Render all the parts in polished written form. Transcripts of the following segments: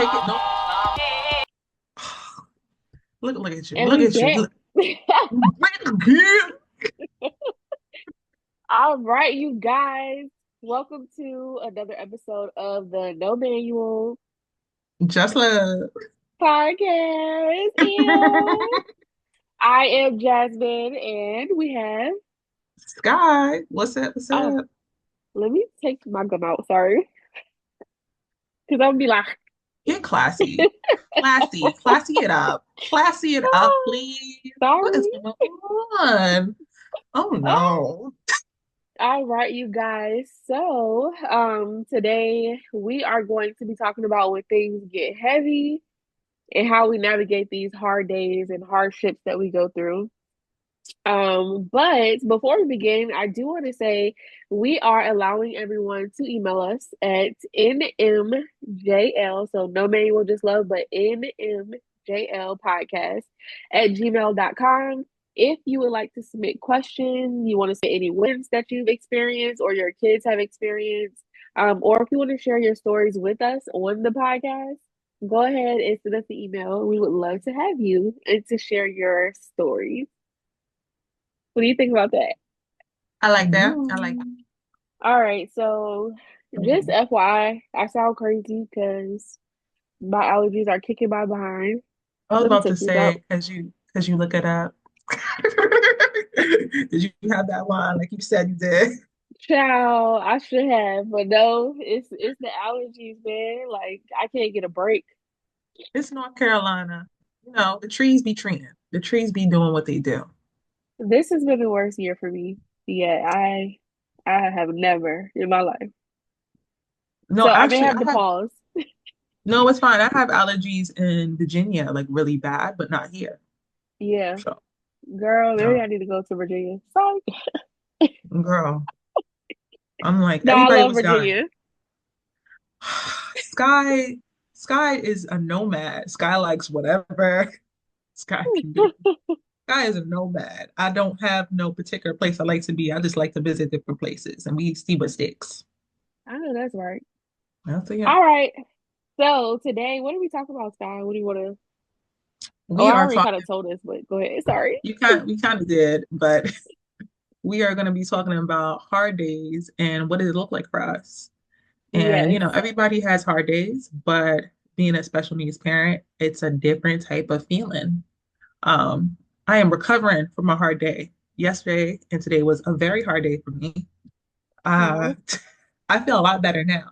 take it. No. Look at you. And Look we at you. back. Look. Back again. All right, you guys. Welcome to another episode of the No Manual Just love. podcast. And I am Jasmine, and we have. Sky. What's up? What's Oh, up? let me take my gum out. Sorry, because I'll be like, Get classy. Classy. Classy it up. Classy it up, oh, please. What is sorry. going on? Oh no. All right, you guys. So, today we are going to be talking about when things get heavy and how we navigate these hard days and hardships that we go through. But before we begin, I do want to say we are allowing everyone to email us at NMJL, so no manual just love, but NMJL podcast at gmail.com. If you would like to submit questions, you want to say any wins that you've experienced or your kids have experienced, or if you want to share your stories with us on the podcast, go ahead and send us the email. We would love to have you and to share your stories. What do you think about that? I like that. I like Mm. All right, so just that. FYI, I sound crazy because my allergies are kicking my behind. I was Let me about to take these out. say, because you look it up. Did you have that one? Like you said you did. Child, I should have, but no, it's the allergies, man. Like I can't get a break. It's North Carolina. You know, the trees be treating. The trees be doing what they do. This has been the worst year for me. Yeah, I have never in my life. No, So I may actually, have to pause. no, it's fine. I have allergies in Virginia, like really bad, but not here. Yeah, So, girl, maybe no, I need to go to Virginia. Sorry. girl, I'm like, No, I everybody love was dying. Virginia. Sky, Sky is a nomad. Sky likes whatever Sky can do. Sky is a nomad. I don't have no particular place I like to be. I just like to visit different places and we see what sticks. I know that's right. So yeah, All right. So today, what are we talking about, Sky? What do you want to? Oh, we I are already kind talking. of told us, but go ahead. Sorry. We kind of did, but we are going to be talking about hard days and what does it look like for us. And, Yes. everybody has hard days, but being a special needs parent, it's a different type of feeling. Um, I am recovering from a hard day. Yesterday and today was a very hard day for me. Uh, Oh. I feel a lot better now.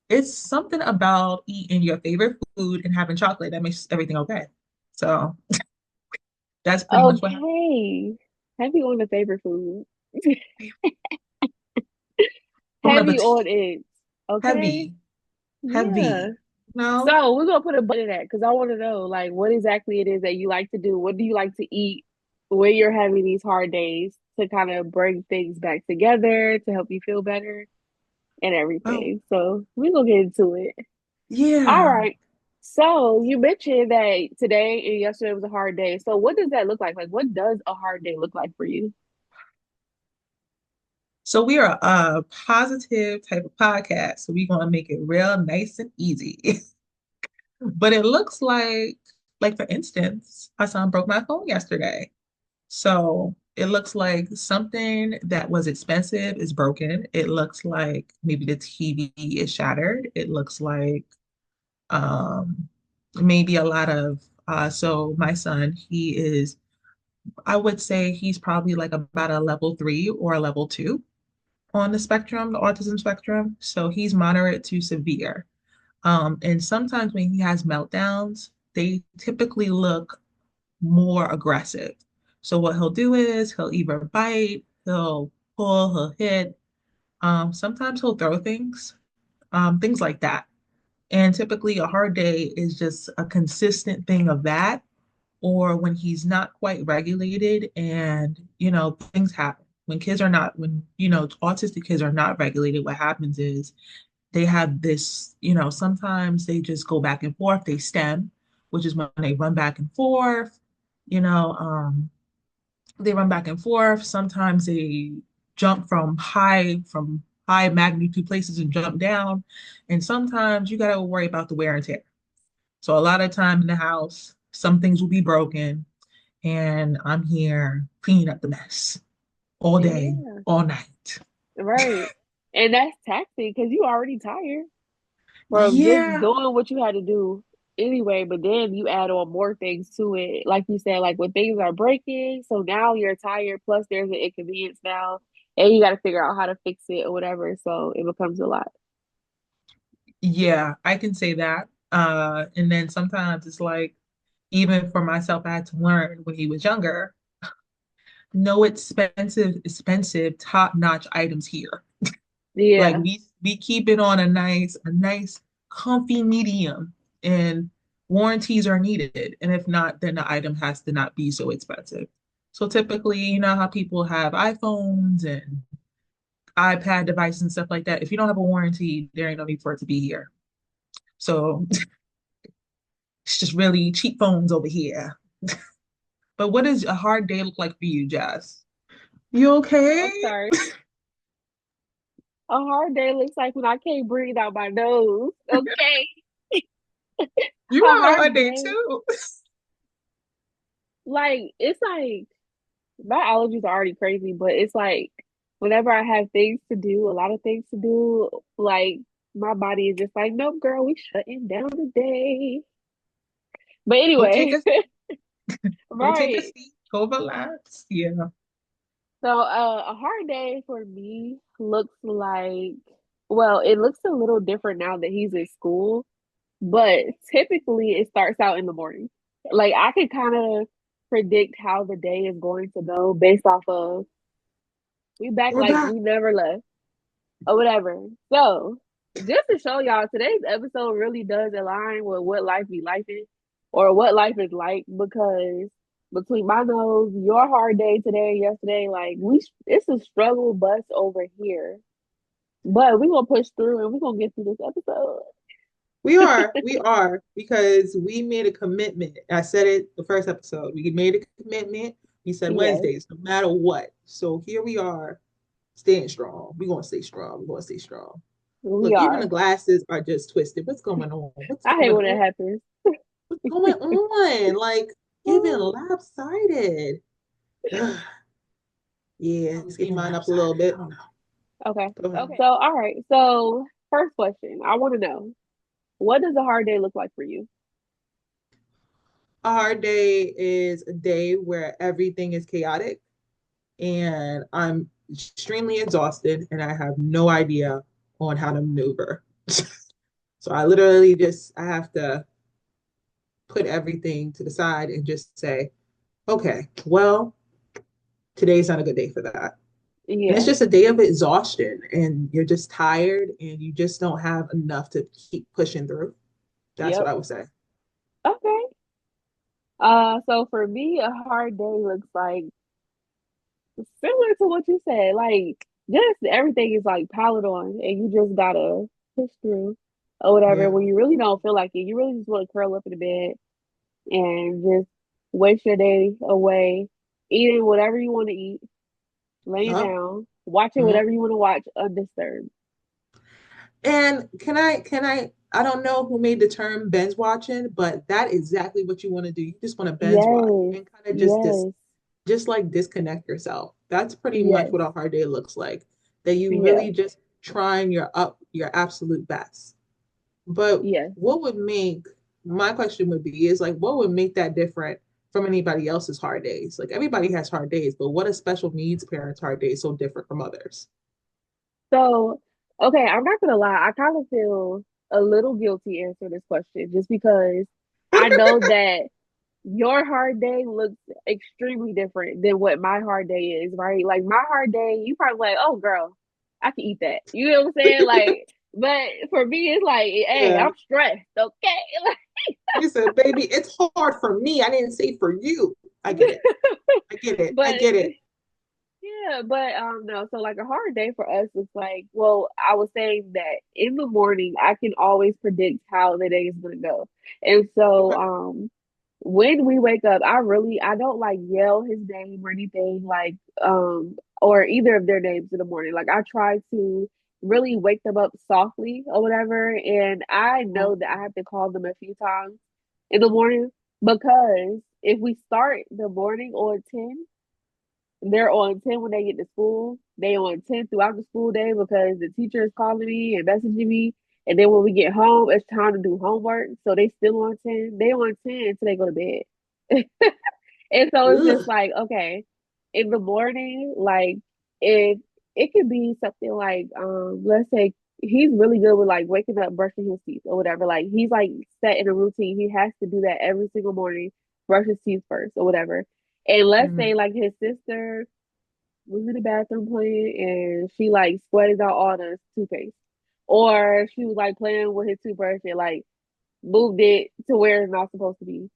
It's something about eating your favorite food and having chocolate that makes everything okay. So that's pretty much what happened. Okay. Heavy on the favorite food. Bon Heavy appetit. on it. Okay. Heavy, Yeah. heavy. No, So we're gonna put a button in that because I want to know, like, what exactly it is that you like to do. What do you like to eat when you're having these hard days to kind of bring things back together to help you feel better and oh, everything. So we're gonna get into it. All yeah. right. So you mentioned that today and yesterday was a hard day. So what does that look like? Like, what does a hard day look like for you? So we are a positive type of podcast. So we're gonna make it real nice and easy. But it looks like for instance, my son broke my phone yesterday. So it looks like something that was expensive is broken. It looks like maybe the TV is shattered. It looks like um, maybe a lot of so my son, he is, I would say he's probably like about a level 3 or a level 2 on the spectrum, the autism spectrum. So he's moderate to severe. And sometimes when he has meltdowns, they typically look more aggressive. So what he'll do is he'll either bite, he'll pull, he'll hit. Sometimes he'll throw things, things like that. And typically a hard day is just a consistent thing of that, or when he's not quite regulated and, things happen. When kids are not, when, autistic kids are not regulated, what happens is they have this, sometimes they just go back and forth. They stem, which is when they run back and forth, you know, um, they run back and forth. Sometimes they jump from high magnitude places and jump down. And sometimes you got to worry about the wear and tear. So a lot of time in the house, some things will be broken, and I'm here cleaning up the mess all day, Yeah, all night. right. And that's taxing because you already tired from just Yeah, doing what you had to do anyway, but then you add on more things to it. Like you said, like when things are breaking, so now you're tired, plus there's an inconvenience now, and you got to figure out how to fix it or whatever. So it becomes a lot. yeah, I can say that. And then sometimes it's like, even for myself, I had to learn when he was younger, no expensive, top-notch items here. Like Yeah, we keep it on a nice, comfy medium, and warranties are needed. And if not, then the item has to not be so expensive. So typically, you know how people have iPhones and iPad devices and stuff like that. If you don't have a warranty, there ain't no need for it to be here. So it's just really cheap phones over here. But what does a hard day look like for you, Jess? You okay? I'm sorry. A hard day looks like when I can't breathe out my nose. Okay. You A having a hard hard day day, too. like, it's like my allergies are already crazy, but it's like whenever I have things to do, a lot of things to do, like my body is just like, nope, girl, we shutting down today. But Go take anyway, a go take a right. seat. Go relax. Yeah. So a hard day for me looks like, well, it looks a little different now that he's in school, but typically it starts out in the morning. Like I can kind of predict how the day is going to go based off of we back We're like back. we never left or whatever. So just to show y'all, today's episode really does align with what life be like or what life is like because between my nose, your hard day today, yesterday, like it's a struggle bus over here. But we gonna push through and we gonna get through this episode. We are, because we made a commitment. I said it the first episode. We made a commitment. We said Yes, Wednesdays, no matter what. So here we are, staying strong. We're gonna stay strong. We're gonna stay strong. we Look, even the are. glasses are just twisted. What's going on? What's I hate going when it on? happens. What's going on? Like giving lopsided. Yeah, let's get mine up a little bit. Oh, no. Okay. Go ahead. So all right. So first question, I want to know, what does a hard day look like for you? A hard day is a day where everything is chaotic and I'm extremely exhausted and I have no idea on how to maneuver. So I literally just I have to put everything to the side and just say, okay, well, today's not a good day for that. And it's Yeah. just a day of exhaustion and you're just tired and you just don't have enough to keep pushing through. That's what Yep. I would say. Okay. So for me, a hard day looks like similar to what you said. Like just everything is like piled on, and you just gotta push through or whatever. Yeah. When you really don't feel like it, you really just want to curl up in the bed and just waste your day away, eating whatever you want to eat, laying Yup. down, watching Mhm. whatever you want to watch, undisturbed. And I don't know who made the term binge watching, but that is exactly what you want to do. You just want to binge watch Yes, and kind of yes, just like disconnect yourself. That's pretty much yes, what a hard day looks like. That you yeah, really just trying your absolute best. But yes. what would make my question would be is like what would make that different from anybody else's hard days? Like everybody has hard days, but what a special needs parents' hard day so different from others? So, okay, I'm not gonna lie, I kind of feel a little guilty answering this question just because I know that your hard day looks extremely different than what my hard day is, right? Like my hard day, you probably like, oh girl, I can eat that. You know what I'm saying? Like, but for me, it's like, hey, Yeah. I'm stressed, okay? You said, baby, it's hard for me. I didn't say for you. I get it. I get it. I But get it. yeah, but no, so like a hard day for us is like, well, I was saying that in the morning I can always predict how the day is gonna go. And so Okay. when we wake up, I don't like yell his name or anything like or either of their names in the morning. Like I try to really wake them up softly or whatever. And I know that I have to call them a few times in the morning because if we start the morning on 10, they're on 10 when they get to school. They on 10 throughout the school day because the teacher is calling me and messaging me. And then when we get home, it's time to do homework. So they still on 10. They on 10 until they go to bed. And so it's just Ugh. like, okay, in the morning, like if it could be something like, let's say he's really good with like waking up, brushing his teeth or whatever. Like he's like set in a routine. He has to do that every single morning, brush his teeth first or whatever. And let's Mhm. say like his sister was in the bathroom playing and she like sweated out all the toothpaste. Or she was like playing with his toothbrush and like moved it to where it's not supposed to be.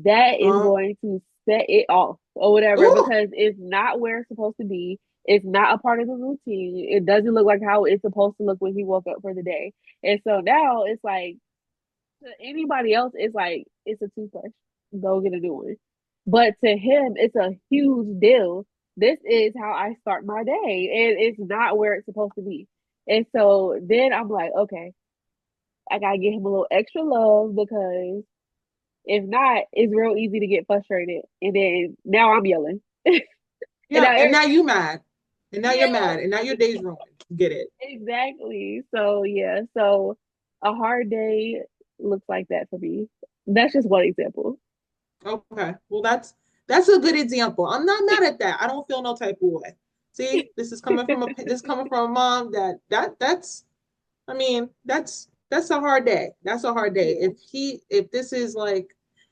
That is Oh, going to set it off or whatever ooh. because it's not where it's supposed to be. It's not a part of the routine. It doesn't look like how it's supposed to look when he woke up for the day. And so now it's like to anybody else, it's like it's a toothbrush. Go get a new one. But to him, it's a huge deal. This is how I start my day, and it's not where it's supposed to be. And so then I'm like, okay, I gotta give him a little extra love because if not, it's real easy to get frustrated. And then now I'm yelling. And Yeah, now, and now you mad. And now you're yeah, mad. And now your day's ruined. Get it. exactly. So yeah, so a hard day looks like that for me. That's just one example. Okay. Well, that's a good example. I'm not mad at that. I don't feel no type of way. See, this is coming from a mom that's I mean, that's a hard day. That's a hard day. Yeah. If this is like,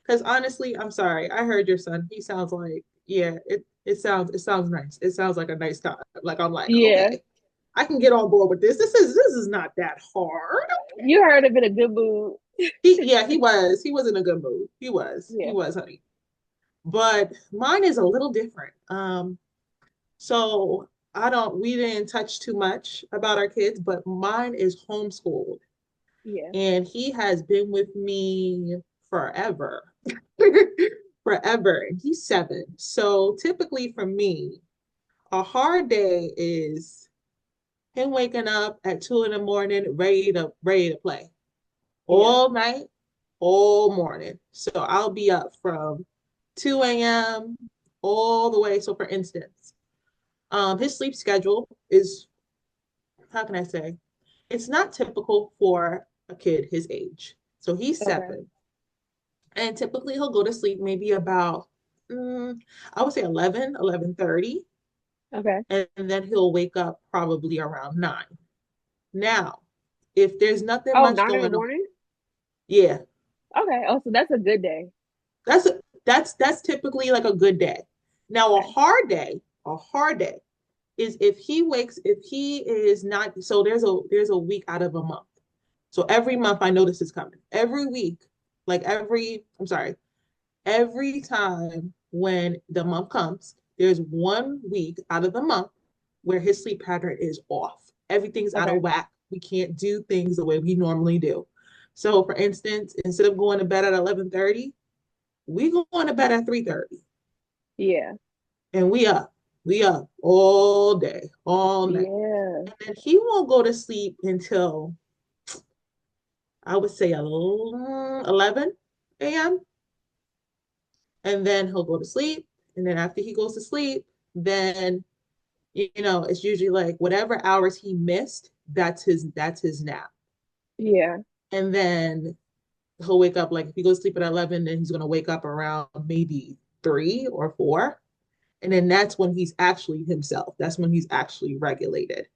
because honestly, I'm sorry. I heard your son. He sounds like, yeah, it sounds nice. It sounds like a nice time. Like I'm like, Yeah. okay, I can get on board with this. This is not that hard. You heard him in a good mood. He was in a good mood. He Yeah. was, honey. But mine is a little different. So we didn't touch too much about our kids, but mine is homeschooled. Yeah. And he has been with me forever. Forever. And he's 7. So typically for me, a hard day is him waking up at 2 in the morning, ready to play Yeah. all night, all morning. So I'll be up from 2 a.m. all the way. So for instance, his sleep schedule is, how can I say, it's not typical for a kid his age. So he's Okay. 7. And typically he'll go to sleep maybe about, I would say 11:30, Okay. and then he'll wake up probably around 9. Now, if there's nothing Oh, much 9 in the going on, morning? yeah, Okay. Oh, so that's a good day. that's that's typically like a good day. Now, Okay. a hard day is if he is not, so there's a week out of a month. So every month I notice it's coming. Every week, like I'm sorry, every time when the month comes, there's 1 week out of the month where his sleep pattern is off. Everything's out Okay. of whack. We can't do things the way we normally do. So, for instance, instead of going to bed at 11:30, we go to bed at 3:30, Yeah. and we up all day, all night. Yeah. And then he won't go to sleep until I would say 11 a.m. And then he'll go to sleep. And then after he goes to sleep, then it's usually like whatever hours he missed, that's his nap. Yeah. And then he'll wake up, like if he goes to sleep at 11, then he's gonna wake up around maybe 3 or 4. And then that's when he's actually himself. That's when he's actually regulated.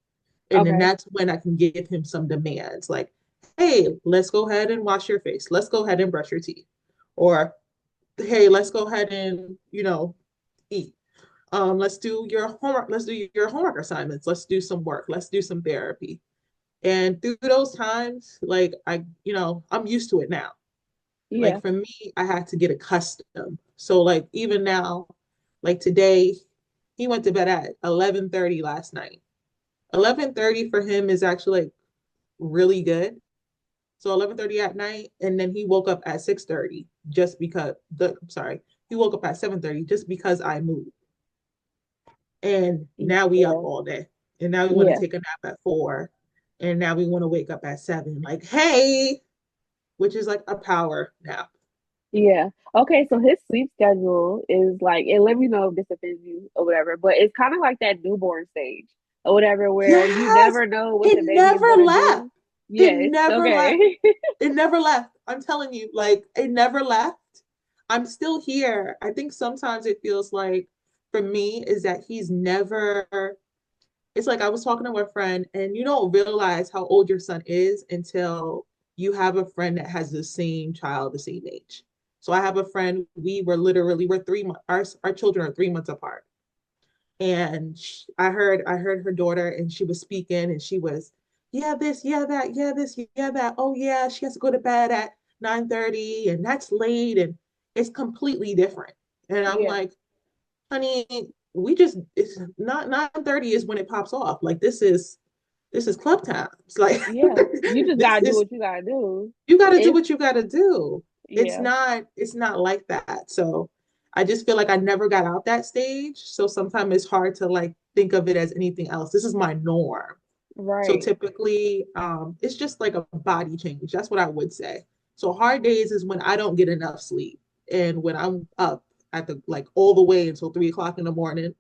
And then Okay. that's when I can give him some demands like, hey, let's go ahead and wash your face. Let's go ahead and brush your teeth. Or hey, let's go ahead and, eat. Let's do your homework assignments. Let's do some work. Let's do some therapy. And through those times, like I'm used to it now. Like Yeah. for me, I had to get accustomed. So like even now, like today, he went to bed at 11:30 last night. 11:30 for him is actually like really good. So 11:30 at night, and then he woke up at 6:30 just because I'm sorry, he woke up at 7:30 just because I moved. And now we up Yeah. all day. And now we want to Yeah. take a nap at 4. And now we want to wake up at 7. Like, hey, which is like a power nap. Yeah. Okay, so his sleep schedule is like, and let me know if this offends you or whatever, but it's kind of like that newborn stage or whatever, where you Yes, never know what it the baby is never gonna left. do. It Yes. never left. Okay. It never left. I'm telling you, like it never left. I'm still here. I think sometimes it feels like for me is that he's never, it's like I was talking to a friend and you don't realize how old your son is until you have a friend that has the same child the same age. So I have a friend, we're 3 months, our children are 3 months apart. And I heard her daughter and she was speaking and she was, yeah, this, yeah, that, yeah, this, yeah, that. Oh yeah, she has to go to bed at 9:30 and that's late and it's completely different. And I'm Yeah. like, honey, we just it's not 9:30 is when it pops off. Like this is club times. Like Yeah. You just this gotta do is what you gotta do. you got to do It's what you got to do. yeah. It's not like that. So I just feel like I never got out that stage. So sometimes it's hard to like think of it as anything else. This is my norm. So Right. typically, it's just like a body change. That's what I would say. So hard days is when I don't get enough sleep and when I'm up at the like all the way until 3 o'clock in the morning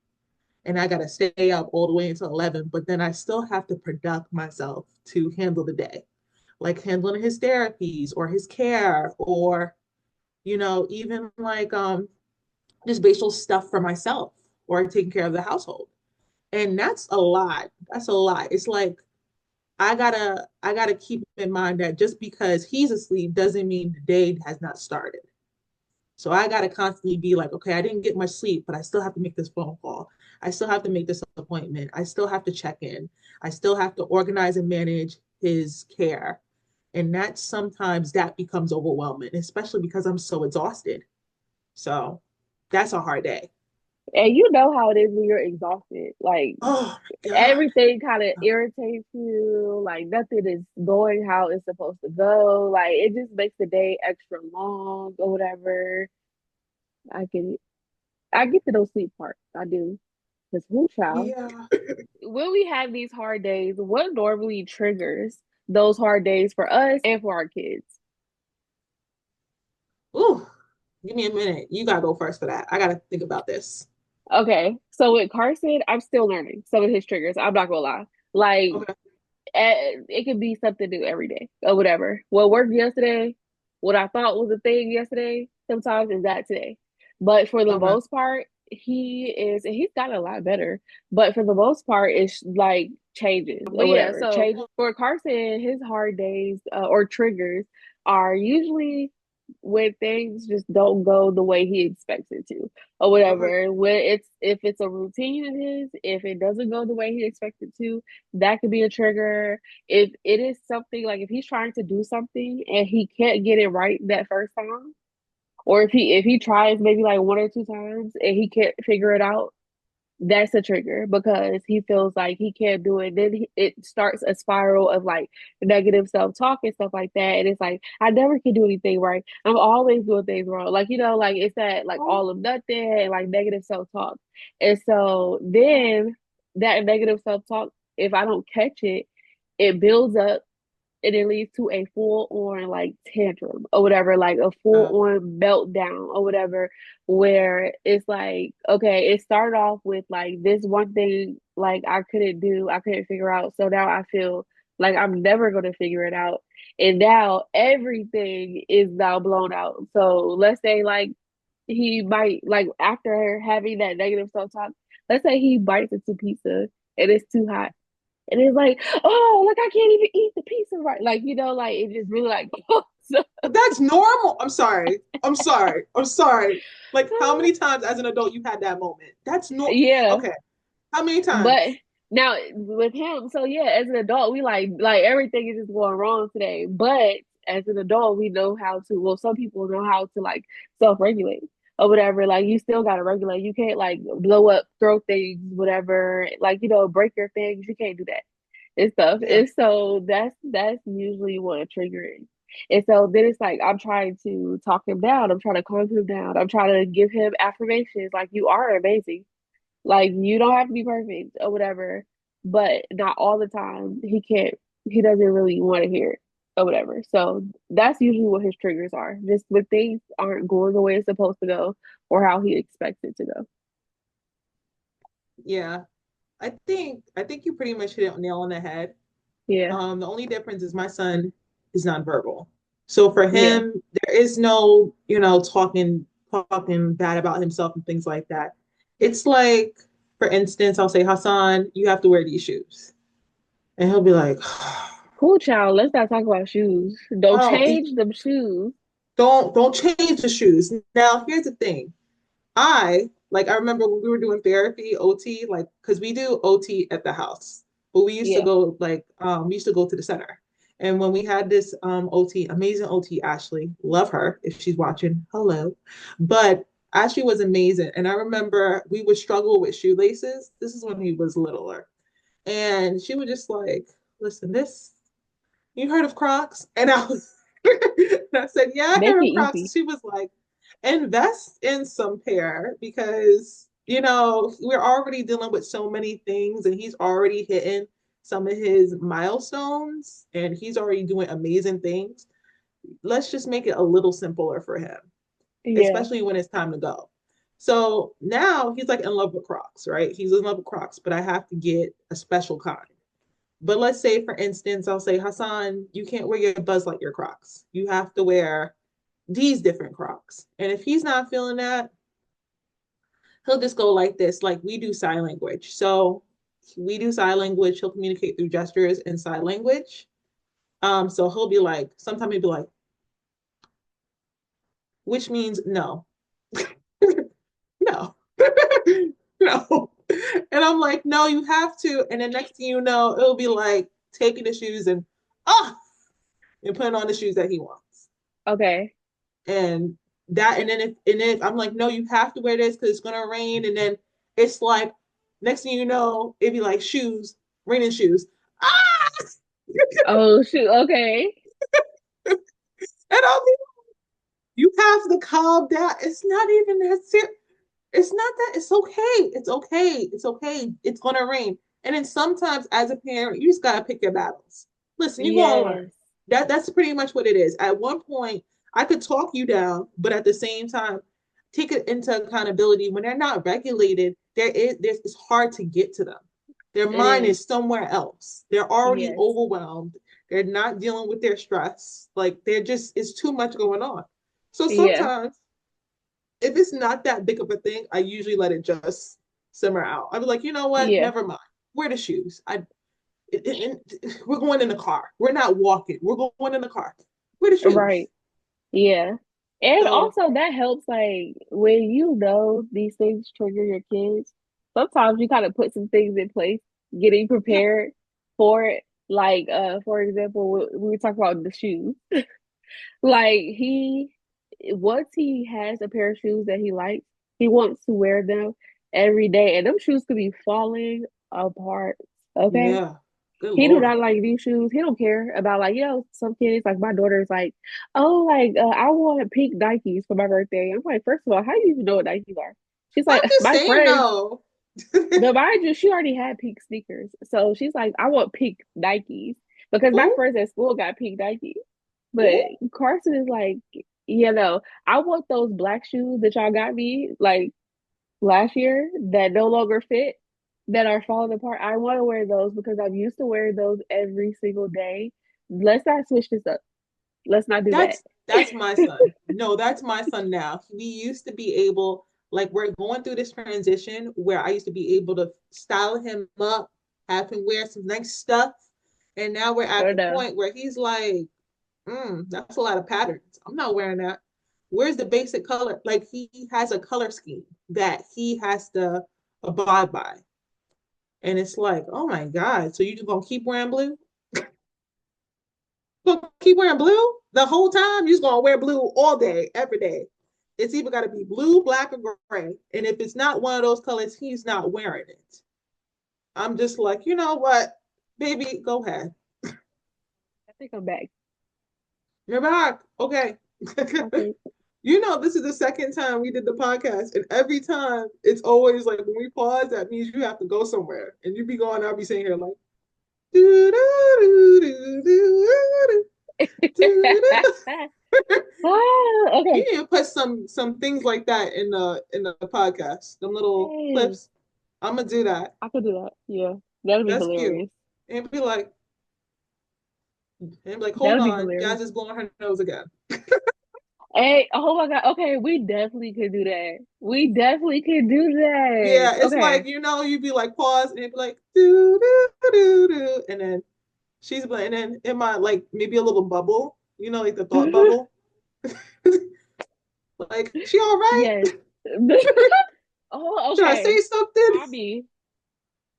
and I gotta stay up all the way until 11, but then I still have to product myself to handle the day, like handling his therapies or his care, or even like just basic stuff for myself or taking care of the household. And that's a lot. That's a lot. It's like I gotta keep in mind that just because he's asleep doesn't mean the day has not started. So I got to constantly be like, okay, I didn't get much sleep, but I still have to make this phone call. I still have to make this appointment. I still have to check in. I still have to organize and manage his care. And that sometimes that becomes overwhelming, especially because I'm so exhausted. So that's a hard day. And you know how it is when you're exhausted. Like Oh my God. everything kind of irritates you. Like nothing is going how it's supposed to go. Like it just makes the day extra long or whatever. I can I get to those sleep parts. I do. Because who child? Yeah. When we have these hard days, what normally triggers those hard days for us and for our kids? Ooh, give me a minute. You gotta go first for that. I gotta think about this. Okay, so with Carson, I'm still learning some of his triggers. I'm not gonna lie. Like Okay. it could be something new every day or whatever. What worked yesterday, what I thought was a thing yesterday, sometimes is that today. But for the Okay. most part, and he's gotten a lot better. But for the most part, it's like changes But or yeah, whatever. so Changes for Carson, his hard days or triggers are usually when things just don't go the way he expects it to or okay. whatever. When it's if it's a routine of his, if it doesn't go the way he expects it to, that could be a trigger. If it is something like if he's trying to do something and he can't get it right that first time, or if he tries maybe like one or two times and he can't figure it out, that's a trigger because he feels like he can't do it. Then it starts a spiral of like negative self talk and stuff like that. And it's like, I never can do anything right. I'm always doing things wrong. Like, like it's that like Oh, all of nothing and like negative self talk. And so then that negative self talk, if I don't catch it, it builds up and it leads to a full on like tantrum or whatever, like a uh, full on meltdown or whatever, where it's like, okay, it started off with like this one thing like I couldn't figure out. So now I feel like I'm never gonna figure it out. And now everything is now blown out. So let's say like he might like after having that negative self talk, let's say he bites into pizza and it's too hot and it's like, oh, like I can't even eat the pizza right. Like, like it just really like so, but that's normal. I'm sorry. I'm sorry. I'm sorry. Like, how many times as an adult you had that moment? That's no. yeah. Okay. How many But times? now with him, so yeah, as an adult, we like everything is just going wrong today. But as an adult, we know how to well, some people know how to like self-regulate or whatever. Like you still gotta regulate. You can't like blow up, throw things, whatever, like break your things. You can't do that and stuff. Yeah. And so that's usually what triggering. And so then it's like I'm trying to talk him down. I'm trying to calm him down. I'm trying to give him affirmations like you are amazing. Like you don't have to be perfect or whatever. But not all the time. He doesn't really want to hear it. or whatever. So that's usually what his triggers are. Just when things aren't going the way it's supposed to go or how he expects it to go. Yeah. I think you pretty much hit it nail on the head. Yeah. The only difference is my son is nonverbal. So for Yeah. him, there is no, talking bad about himself and things like that. It's like, for instance, I'll say, Hassan, you have to wear these shoes. And he'll be like, Cool child. Let's not talk about shoes. Don't oh, change them shoes. don't change the shoes. Now, here's the thing. I remember when we were doing therapy, OT, like, because we do OT at the house, but Yeah. we used to go to the center. And when we had this OT, amazing OT, Ashley, love her if she's watching, hello. But Ashley was amazing. And I remember we would struggle with shoelaces. This is when he was littler. And she would just like, listen, you heard of Crocs? And I was, and I said, yeah, I Make heard it of Crocs. And easy. she was like, invest in some pair because, we're already dealing with so many things and he's already hitting some of his milestones and he's already doing amazing things. Let's just make it a little simpler for him, Yeah. especially when it's time to go. So now he's like in love with Crocs, right? He's in love with Crocs, but I have to get a special kind. But let's say, for instance, I'll say, Hassan, you can't wear your Buzz Lightyear Crocs. You have to wear these different Crocs. And if he's not feeling that, he'll just go like this. Like we do sign language. So we do sign language. He'll communicate through gestures and sign language. So he'll be like, sometimes he'll be like, which means no, no, no. And I'm like, no, you have to. And then next thing you know, it'll be like taking the shoes and ah, and putting on the shoes that he wants. Okay. And and then if I'm like, no, you have to wear this because it's gonna rain, and then it's like next thing you know, it'd be like shoes, raining shoes. Ah! Oh shoot. Okay. And I'll be, you have to calm down. It's not even that serious. It's not that. It's okay. It's okay. It's okay. It's gonna rain. And then sometimes, as a parent, you just gotta pick your battles. Listen, you're gonna learn. Yes. That's pretty much what it is. At one point, I could talk you down, but at the same time, take it into accountability. When they're not regulated, it's hard to get to them. Their It mind is. is somewhere else. They're already Yes. overwhelmed. They're not dealing with their stress. Like they're just, it's too much going on. So Yeah. sometimes if it's not that big of a thing, I usually let it just simmer out. I'd be like, you know what? Yeah. Never mind. Wear the shoes. We're going in the car. We're not walking. We're going in the car. Wear the shoes. Right. Yeah. And So also that helps like when you know these things trigger your kids, sometimes you kind of put some things in place, getting yeah, prepared for it. Like for example, we talk about the shoes. Like once he has a pair of shoes that he likes, he wants to wear them every day. And them shoes could be falling apart. Okay. yeah. Good He do Lord. not like these shoes. He don't care about like, some kids, like my daughter's like, oh, like I want pink Nikes for my birthday. I'm like, first of all, how do you even know what Nikes are? She's I'm like, just my saying friends, though. but mind you, she already had pink sneakers. So she's like, I want pink Nikes because my Ooh, friends at school got pink Nikes. But ooh. Carson is like, I want those black shoes that y'all got me like last year that no longer fit, that are falling apart. I want to wear those because I'm used to wearing those every single day. Let's not switch this up. Let's not do that. That's my son. No, that's my son now. We used to be able, like, we're going through this transition where I used to be able to style him up, have him wear some nice stuff. And now we're at Oh the no. point where he's like, that's a lot of patterns. I'm not wearing that. Where's the basic color? Like he has a color scheme that he has to abide by. And it's like, oh my God. So you just gonna keep wearing blue? Gonna keep wearing blue the whole time? You're just gonna wear blue all day, every day. It's either gotta be blue, black, or gray. And if it's not one of those colors, he's not wearing it. I'm just like, you know what, baby, go ahead. I think I'm back. You're back. Okay. I think This is the second time we did the podcast, and every time it's always like when we pause, that means you have to go somewhere, and you be going, I'll be sitting here like, do, do, do, do, do, do. Ah, You okay. need to put some things like that in the podcast. Them little Yes, clips. I'm gonna do that. I could do that. Yeah, that'd be That's cute. hilarious. And be like, hold That'd be on, hilarious. Jazz is blowing her nose again. Hey, oh my God. Okay, we definitely could do that. We definitely could do that. Yeah, it's like Okay. you'd be like pause and it'd be like do do do do, and then she's like, and then it might like maybe a little bubble, like the thought bubble. Like, she all right? Yes. Oh, Should I okay. say something? I mean,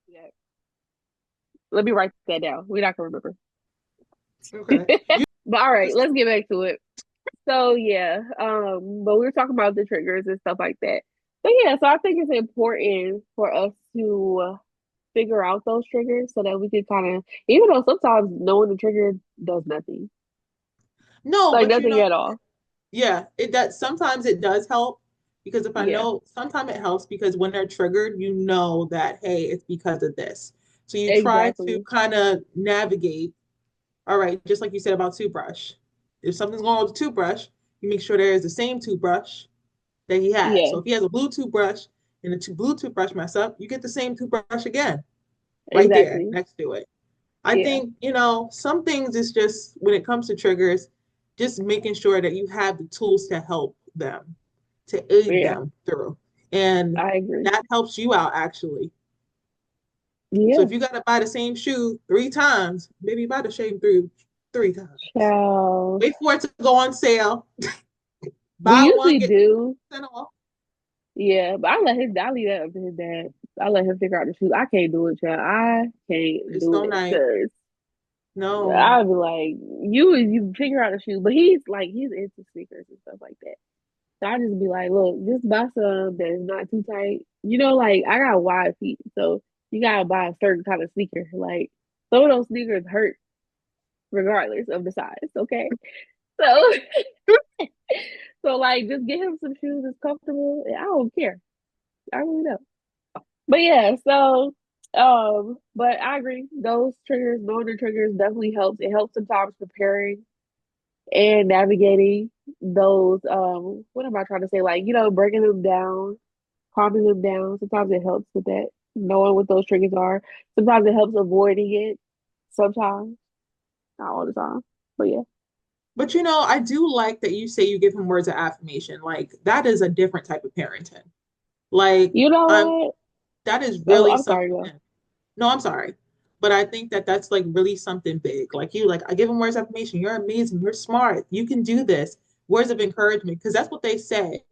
yeah. Let me write that down. We're not gonna remember. Okay. You But all right, just let's get back to it. So yeah, but we were talking about the triggers and stuff like that. But yeah, so I think it's important for us to figure out those triggers so that we can kind of, even though sometimes knowing the trigger does nothing, no, like but nothing at all. yeah, it does. Sometimes it does help because if I Yeah, know, sometimes it helps because when they're triggered, you know that, hey, it's because of this. So you try to exactly. kind of navigate. All right, just like you said about toothbrush. If something's going on with the toothbrush, you make sure there is the same toothbrush that he has. Yeah, So if he has a blue toothbrush and the blue toothbrush mess up, you get the same toothbrush again right there exactly. next to it. I Yeah, think, some things is just when it comes to triggers, just making sure that you have the tools to help them, to aid yeah, them through. And I agree. that helps you out actually. So Yeah, if you got to buy the same shoe 3 times, maybe buy the same through 3 times. child. Wait for it to go on sale. We Buy one, usually get do. 10% off. Yeah, but I leave that up to his dad. I let him figure out the shoes. I can't do it, child. I can't It's do so it nice. because No. I'd be like, you figure out the shoes. But he's into sneakers and stuff like that. So I just be like, look, just buy some that's not too tight. Like I got wide feet, so you gotta buy a certain kind of sneaker. Like some of those sneakers hurt regardless of the size. Okay, so so like just get him some shoes that's comfortable. And I don't care. I really don't. But yeah, so but I agree. Those triggers, knowing the triggers definitely helps. It helps sometimes preparing and navigating those what am I trying to say? Like, breaking them down, calming them down. Sometimes it helps with that, knowing what those triggers are. Sometimes it helps avoiding it. Sometimes, not all the time. But yeah. But I do like that you say you give him words of affirmation. Like that is a different type of parenting. Like You know I'm what? that is Oh, really I'm sorry, girl. something. No, I'm sorry. But I think that that's like really something big. Like I give them words of affirmation. You're amazing. You're smart. You can do this. Words of encouragement. Because that's what they say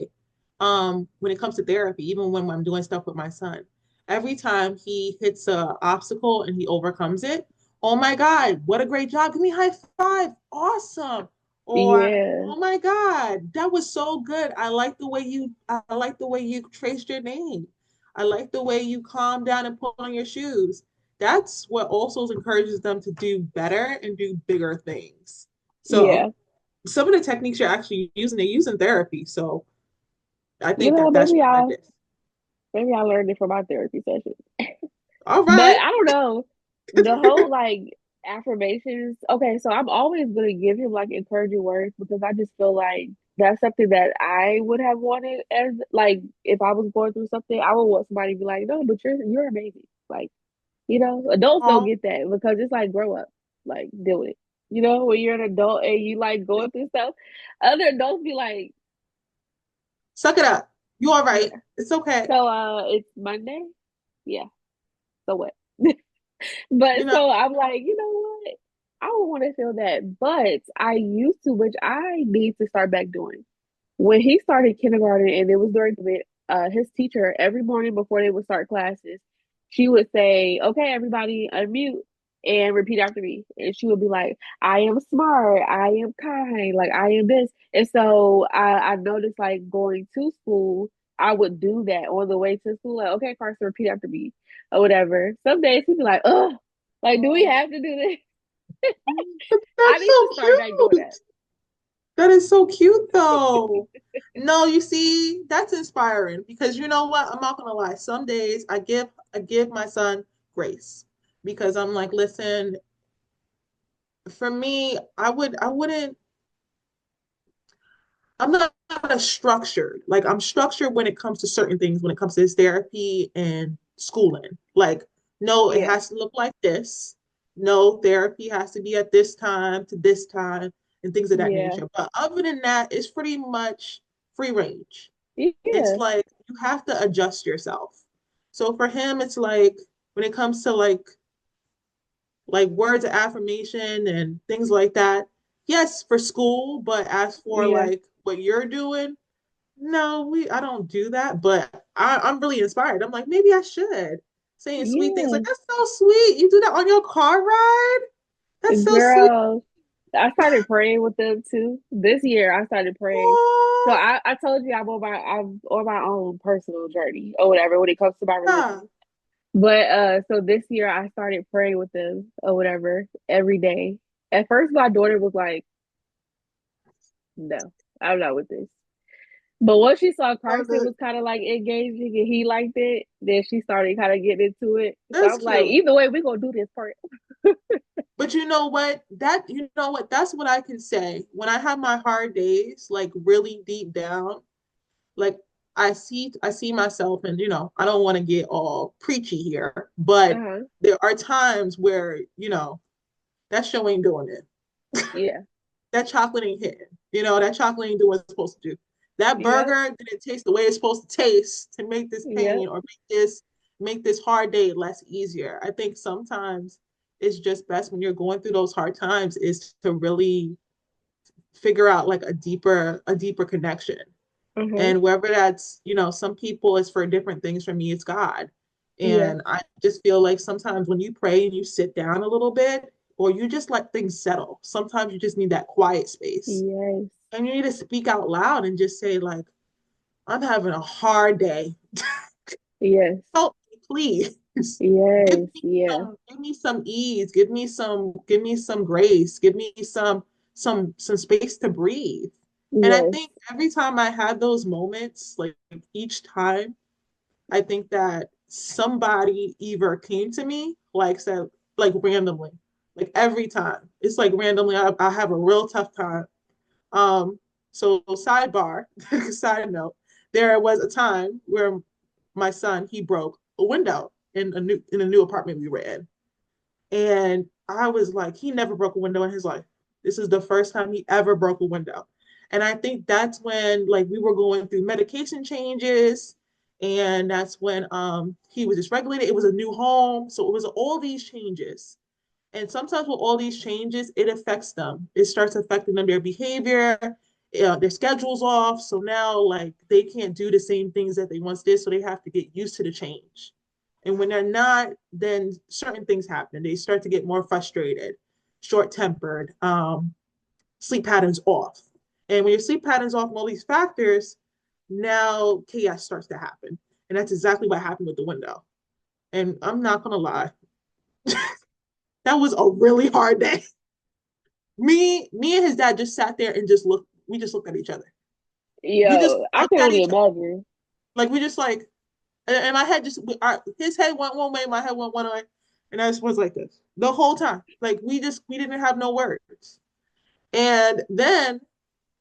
when it comes to therapy, even when I'm doing stuff with my son. Every time he hits a obstacle and he overcomes it, oh my God, what a great job. Give me a high five. Awesome. Or Yeah. oh my God, that was so good. I like the way you traced your name. I like the way you calm down and put on your shoes. That's what also encourages them to do better and do bigger things. So Yeah. some of the techniques you're actually using, they use in therapy. So I You think know, that that's tremendous. maybe I learned it from my therapy session. All But right. I don't know. The whole like affirmations. Okay, so I'm always gonna give him like encouraging words because I just feel like that's something that I would have wanted as like if I was going through something, I would want somebody to be like, no, but you're amazing. Like, adults don't Oh, get that because it's like grow up, like do it. When you're an adult and you like going through stuff, other adults be like, suck it up. You all right. yeah. It's okay. So it's Monday. Yeah. So what? But You know, so I'm like, you know what? I don't want to feel that. But I used to, which I need to start back doing. When he started kindergarten and it was during the his teacher every morning before they would start classes, she would say, "Okay, everybody, unmute and repeat after me." And she would be like, "I am smart. I am kind. Like I am this." And so I noticed like going to school, I would do that on the way to school. Like, okay, Carson, repeat after me or whatever. Some days he'd be like, "Ugh, like do we oh, have to do this?" I that's need so to start back doing cute. that. That is so cute though. No, you see, that's inspiring because you know what? I'm not gonna lie. Some days I give my son grace because I'm like, listen, for me, I wouldn't, I'm not as structured. Like I'm structured when it comes to certain things, when it comes to this therapy and schooling. Like, no, it Yeah, has to look like this. No, therapy has to be at this time to this time and things of that yeah, nature. But other than that, it's pretty much free range. It's yeah, like you have to adjust yourself. So for him, it's like when it comes to like words of affirmation and things like that, yes, for school, but as for yeah, like what you're doing, no, we I don't do that, but I'm really inspired. I'm like, maybe I should. Saying sweet things like yeah. that's so sweet. You do that on your car ride? That's so sweet. Girl, I started praying with them too. This year I started praying. So Oh, I told you I'm on my own personal journey or whatever when it comes to my yeah. religion. But so this year I started praying with them or whatever every day. At first my daughter was like, no, I'm not with this. But once she saw Oh, Carson was kind of like engaging and he liked it, then she started kind of getting into it. So that's I'm like, cute. either way, we're gonna do this part. But you know what? That's what I can say. When I have my hard days, like really deep down, like I see myself and I don't want to get all preachy here, but Uh-huh. there are times where, that show ain't doing it. Yeah. That chocolate ain't hitting. That chocolate ain't doing what it's supposed to do. That Yep. burger didn't taste the way it's supposed to taste to make this Yep. pain or make this hard day less easier. I think sometimes it's just best when you're going through those hard times is to really figure out like a deeper connection. Uh-huh. And whether that's, some people it's for different things. For me, it's God. Yeah. And I just feel like sometimes when you pray and you sit down a little bit, or you just let things settle, sometimes you just need that quiet space. Yes. And you need to speak out loud and just say, like, I'm having a hard day. Yes. Help me, please. Give Yes. me Yeah. some ease, give me some grace, give me some space to breathe. And I Yes. think every time I had those moments, like each time, I think that somebody either came to me, like said, like randomly, like every time. It's like randomly, I have a real tough time. So sidebar, side note, there was a time where my son, he broke a window in a new apartment we were in. And I was like, he never broke a window in his life. This is the first time he ever broke a window. And I think that's when like we were going through medication changes. And that's when he was dysregulated. It was a new home. So it was all these changes. And sometimes with all these changes, it affects them. It starts affecting them, their behavior, their schedule's off. So now, like, they can't do the same things that they once did. So they have to get used to the change. And when they're not, then certain things happen. They start to get more frustrated, short tempered, sleep patterns off. And when your sleep patterns off and all these factors, now chaos starts to happen. And that's exactly what happened with the window. And I'm not going to lie, that was a really hard day. Me and his dad just sat there and just looked. We just looked at each other. We just Yo, I looked can at only each other. imagine. Like we just like, and my head just, his head went one way, my head went one way, and I just was like this the whole time. Like we didn't have no words. And then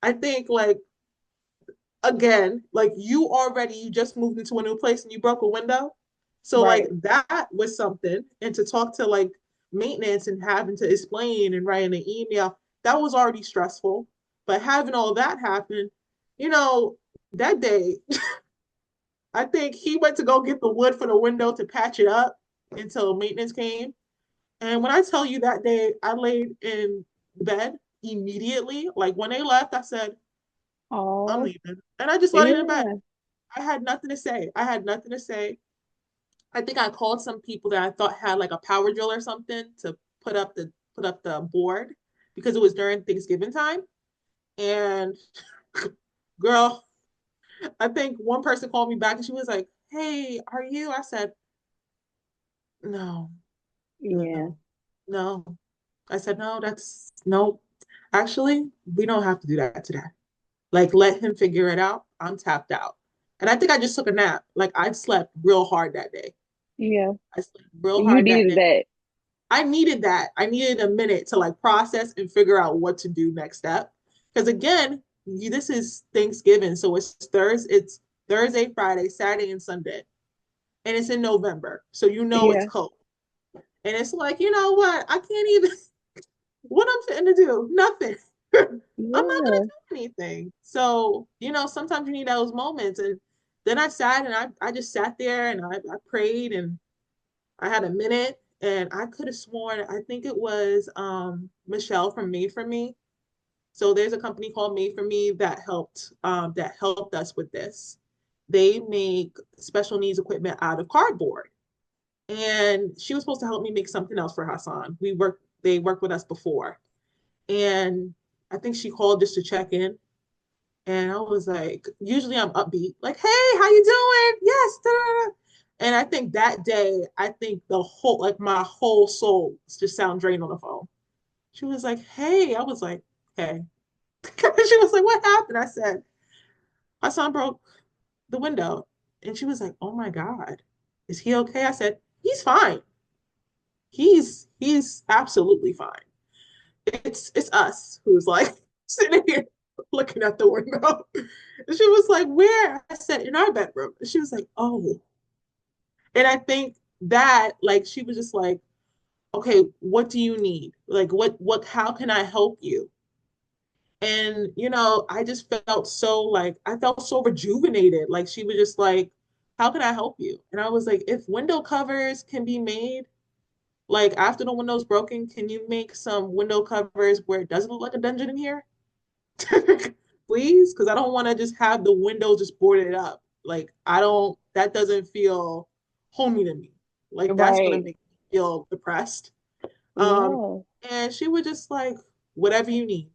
I think like again, like you just moved into a new place and you broke a window. So like Right. that was something. And to talk to like maintenance and having to explain and writing an email, that was already stressful. But having all that happen, you know, that day, I think he went to go get the wood for the window to patch it up until maintenance came. And when I tell you that day, I laid in bed immediately. Like when they left, I said, I'm Oh, leaving. And I just laid in bed. yeah. I had nothing to say. I had nothing to say. I think I called some people that I thought had like a power drill or something to put up the board because it was during Thanksgiving time. And girl, I think one person called me back and she was like, "Hey, are you?" I said, "No, Yeah. no, no." I said, "No, that's no. Actually, we don't have to do that today. Like, let him figure it out. I'm tapped out." And I think I just took a nap. Like, I slept real hard that day. Yeah. I slept real You hard that needed day. that. I needed that. I needed a minute to like process and figure out what to do next step. Because again, this is Thanksgiving, so it's Thursday, Friday, Saturday, and Sunday, and it's in November, so you know it's Yeah. cold. And it's like, you know what? I can't even. What I'm fitting to do? Nothing. I'm not gonna Yeah. do anything. So, sometimes you need those moments. And then I sat and I just sat there and I prayed and I had a minute and I could have sworn, I think it was Michelle from Made for Me. So there's a company called Made for Me that helped us with this. They make special needs equipment out of cardboard. And she was supposed to help me make something else for Hassan. They worked with us before. And I think she called just to check in. And I was like, usually I'm upbeat, like, hey, how you doing? Yes. Da, da, da. And I think that day, I think my whole soul just sound drained on the phone. She was like, hey, I was like, hey. She was like, what happened? I said, my son broke the window. And she was like, oh my God, is he okay? I said, he's fine. He's absolutely fine. It's us who's like sitting here looking at the window. And she was like, where? I said, in our bedroom. And she was like, oh. And I think that like she was just like, okay, what do you need? Like how can I help you? And I just felt so like I felt so rejuvenated. Like she was just like, how can I help you? And I was like, if window covers can be made, like after the window's broken, can you make some window covers where it doesn't look like a dungeon in here? Please, because I don't want to just have the windows just boarded up. Like that doesn't feel homey to me. Like that's gonna Right. make me feel depressed. Um, Yeah. and she was just like, whatever you need,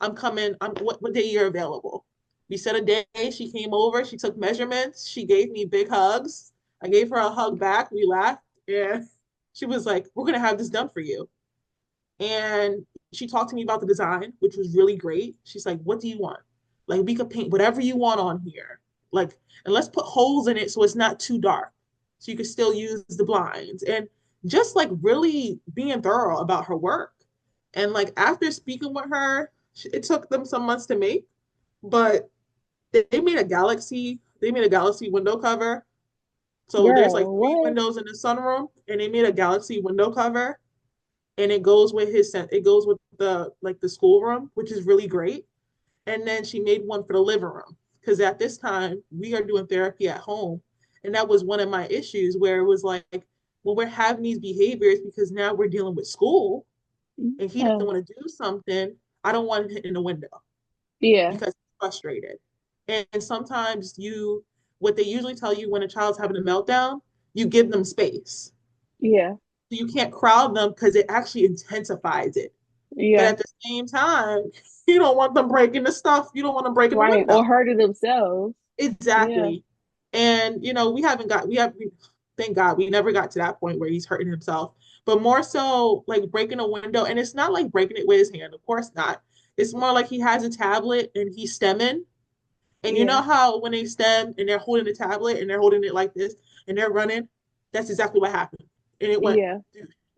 I'm coming. What day you're available? We set a day. She came over. She took measurements. She gave me big hugs. I gave her a hug back. We laughed, and she was like, "We're gonna have this done for you." And she talked to me about the design, which was really great. She's like, what do you want? Like, we could paint whatever you want on here. Like, and let's put holes in it so it's not too dark. So you can still use the blinds. And just like really being thorough about her work. And like after speaking with her, it took them some months to make, but they made a galaxy window cover. So there's Girl, like three what? windows in the sunroom, and they made a galaxy window cover and it goes with the schoolroom, which is really great. And then she made one for the living room because at this time we are doing therapy at home, and that was one of my issues where it was like, well, we're having these behaviors because now we're dealing with school, and he Yeah. doesn't want to do something. I don't want him in the window Yeah. because he's frustrated. And sometimes what they usually tell you when a child's having a meltdown, you give them space. Yeah. So you can't crowd them because it actually intensifies it. But Yeah. at the same time, you don't want them breaking the stuff. You don't want them breaking the Right. window. Or hurting themselves. Yeah. Exactly. And thank God we never got to that point where he's hurting himself. But more so like breaking a window. And it's not like breaking it with his hand, of course not. It's more like he has a tablet and he's stemming. And you Yeah. know how when they stem and they're holding the tablet and they're holding it like this and they're running, that's exactly what happened. And it went, Yeah.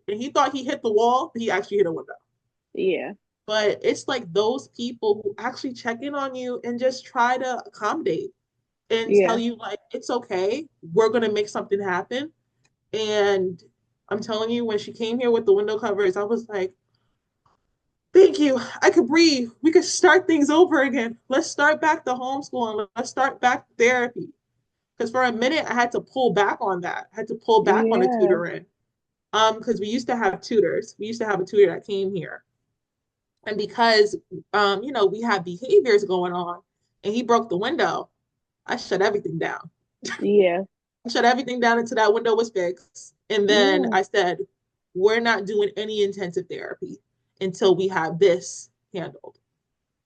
and he thought he hit the wall, but he actually hit a window. Yeah. But it's like those people who actually check in on you and just try to accommodate and tell Yeah. you like it's okay, we're gonna make something happen. And I'm telling you, when she came here with the window covers, I was like, thank you, I could breathe, we could start things over again, let's start back the homeschooling, let's start back therapy. Because for a minute I had to pull back on that, I had to pull back on the Yeah. tutoring. Because we used to have a tutor that came here, and because we had behaviors going on and he broke the window, I shut everything down. Yeah. I shut everything down until that window was fixed. And then Yeah. I said, we're not doing any intensive therapy until we have this handled.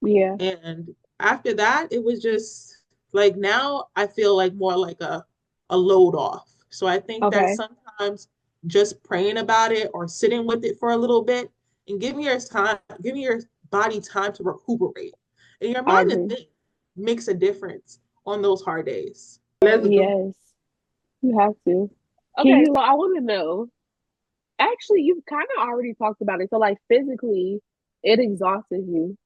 Yeah. And after that, it was just like now I feel like more like a load off. So I think that Okay. sometimes just praying about it or sitting with it for a little bit and giving your body time to recuperate. And your I mind to agree. think makes a difference on those hard days. Let's go. Yes. You have to. Okay. I want to know. Actually, you've kind of already talked about it. So, like, physically, it exhausts you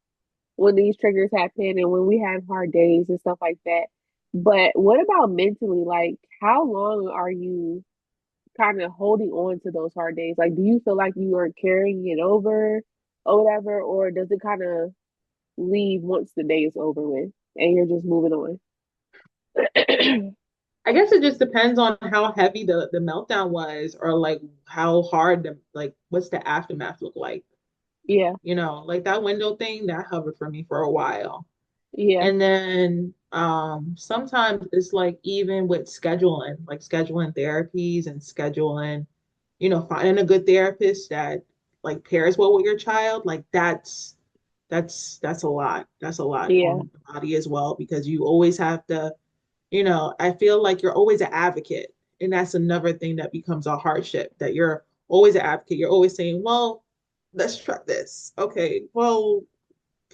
when these triggers happen and when we have hard days and stuff like that. But what about mentally? Like, how long are you kind of holding on to those hard days? Like, do you feel like you are carrying it over or whatever, or does it kind of leave once the day is over with and you're just moving on? I guess it just depends on how heavy the meltdown was, or like how hard the like what's the aftermath look like. Yeah, Like that window thing that hovered for me for a while. yeah, And then sometimes it's like even with scheduling, like scheduling therapies and scheduling, finding a good therapist that like pairs well with your child, like that's a lot. That's a lot yeah, on the body as well because you always have to, I feel like you're always an advocate. And that's another thing that becomes a hardship that you're always an advocate. You're always saying, well, let's try this. Okay, well,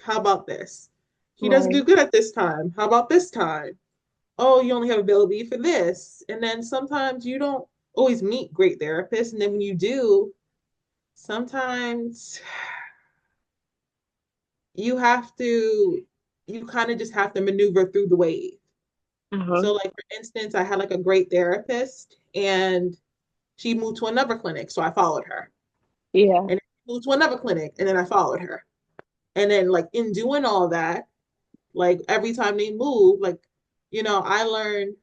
how about this? He doesn't right. do good at this time. How about this time? Oh, you only have ability for this. And then sometimes you don't always meet great therapists. And then when you do, sometimes you have to, you kind of just have to maneuver through the wave. Uh-huh. So, like, for instance, I had like a great therapist and she moved to another clinic. So I followed her. Yeah, And moved to another clinic. And then I followed her. And then, like, in doing all that, like every time they move, like, I learned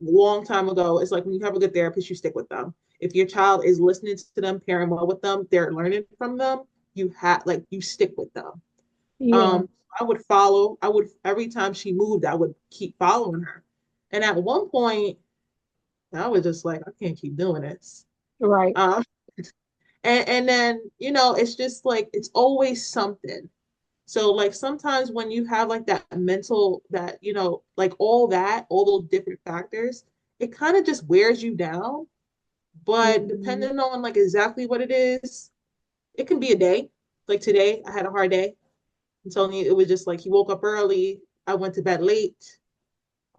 a long time ago, it's like when you have a good therapist, you stick with them. If your child is listening to them, pairing well with them, they're learning from them, you stick with them. yeah, I would every time she moved, I would keep following her. And at one point, I was just like, I can't keep doing this. right. Um, and then, it's just like it's always something. So like sometimes when you have like that mental that, like all those different factors, it kind of just wears you down. But Mhm. depending on like exactly what it is, it can be a day. Like today, I had a hard day. I'm telling you, it was just like he woke up early. I went to bed late.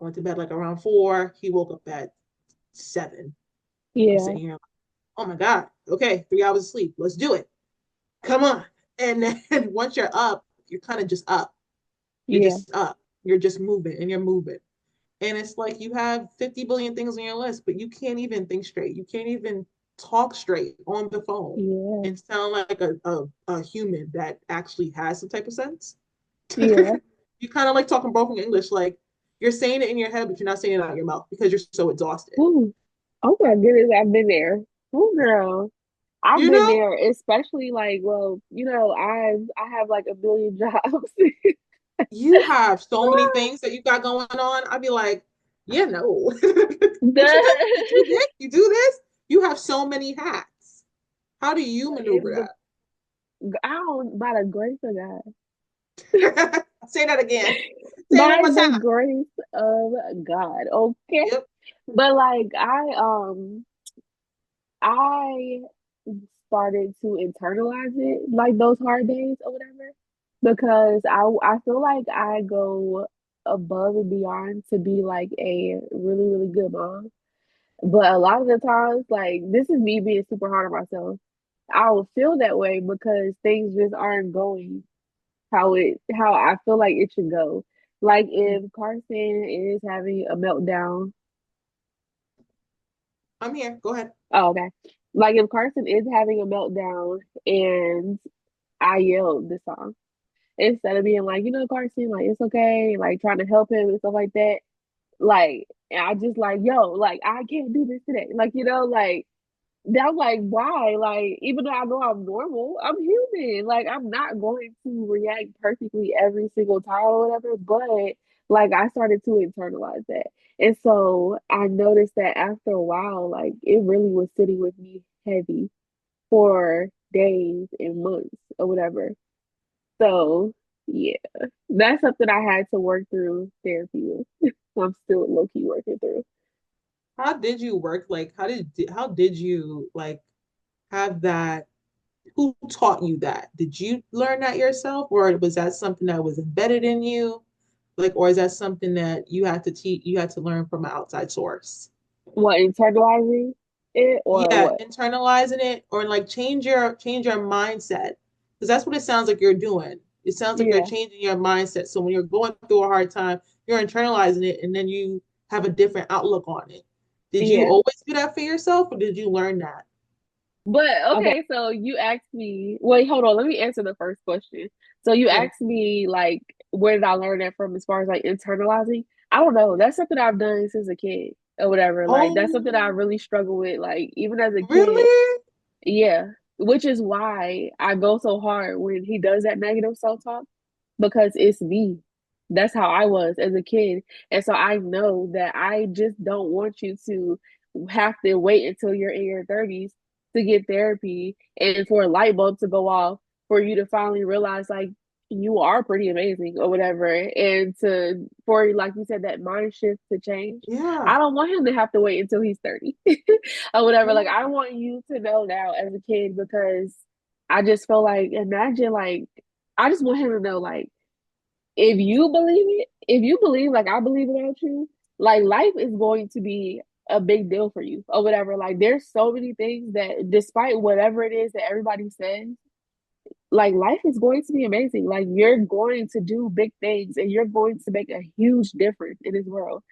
I went to bed like around 4. He woke up at 7. I'm Yeah, sitting here, like, oh my God. Okay, 3 hours of sleep. Let's do it. Come on. And then once you're up, you're kind of just up. You're yeah, just up. You're just moving and you're moving. And it's like you have 50 billion things on your list, but you can't even think straight. You can't even talk straight on the phone yeah, and sound like a human that actually has some type of sense. yeah. You kind of like talking broken English, like you're saying it in your head, but you're not saying it out of your mouth because you're so exhausted. Ooh. Oh my goodness, I've been there. Oh girl. I've You been know, there, especially like, well, I have like a billion jobs. you have so many things that you got going on. I'd be like, yeah, no. What you do? You do The this? You do this? You have so many hats. How do you in maneuver the I don't by the grace of God. that? Say that again. Say it one By more the time. grace of God. Okay. Yep. But like I started to internalize it, like those hard days or whatever, because I feel like I go above and beyond to be like a really, really good mom. But a lot of the times, like this is me being super hard on myself. I will feel that way because things just aren't going how I feel like it should go. Like if Carson is having a meltdown. I'm here. Go ahead. Oh, okay. Like if Carson is having a meltdown and I yelled this song instead of being like, Carson, like it's okay, like trying to help him and stuff like that. Like, and I just like, yo, like I can't do this today. Like, like that like why? Like, even though I know I'm normal, I'm human. Like, I'm not going to react perfectly every single time or whatever, but like I started to internalize that. And so I noticed that after a while, like it really was sitting with me heavy for days and months or whatever. So yeah, that's something I had to work through therapy with. I'm still low key working through. How did you work? Like, how did you like have that? Who taught you that? Did you learn that yourself, or was that something that was embedded in you? Like, or is that something that you had to teach? You had to learn from an outside source? What internalizing? it or Yeah, what? internalizing it or like change your mindset. Because that's what it sounds like you're doing. It sounds like you're Yeah, changing your mindset. So when you're going through a hard time, you're internalizing it and then you have a different outlook on it. Did you yeah. always do that for yourself or did you learn that? But okay, so you asked me, wait, hold on, let me answer the first question. So you Yeah. asked me like where did I learn that from as far as like internalizing? I don't know. That's something I've done since a kid or whatever. Like that's something I Oh, really struggle with, like even as a kid. really? Yeah. Which is why I go so hard when he does that negative self-talk because it's me. That's how I was as a kid. And so I know that I just don't want you to have to wait until you're in your 30s to get therapy and for a light bulb to go off for you to finally realize like you are pretty amazing or whatever. And to for like you said, that mind shift to change. Yeah. I don't want him to have to wait until he's 30 or whatever. Like I Yeah. want you to know now as a kid because I just feel like imagine like I just want him to know like if you believe it, if you believe like I believe about you, like life is going to be a big deal for you or whatever. Like there's so many things that despite whatever it is that everybody says, like life is going to be amazing. Like you're going to do big things and you're going to make a huge difference in this world.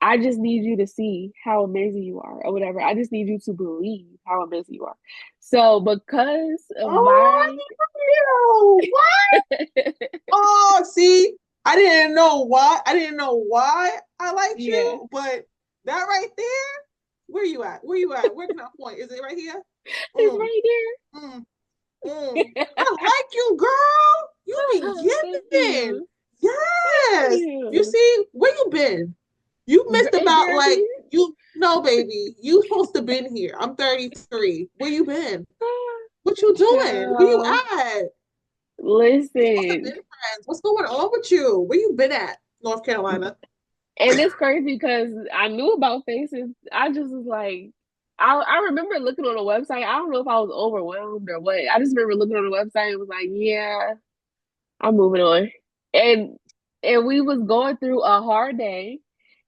I just need you to see how amazing you are or whatever. I just need you to believe how amazing you are. So because of Oh, my I love you. Oh, see, I didn't know why. I didn't know why I liked yeah, you, but that right there, where you at? Where you at? Where can I point? Is it right here? it's Mm, right mm, mm. there. I like you, girl. You be Thank giving. you. Thank Yes. You you. see, where you been? You missed about Girl, like you no baby. You supposed to been here. I'm 33. Where you been? What you doing? Where you child, at? We supposed to have been listen. friends. What's going on with you? Where you been at? North Carolina. And it's crazy because I knew about faces. I just was like, I remember looking on the website. I don't know if I was overwhelmed or what. I just remember looking on the website and was like, yeah, I'm moving on. And and we was going through a hard day.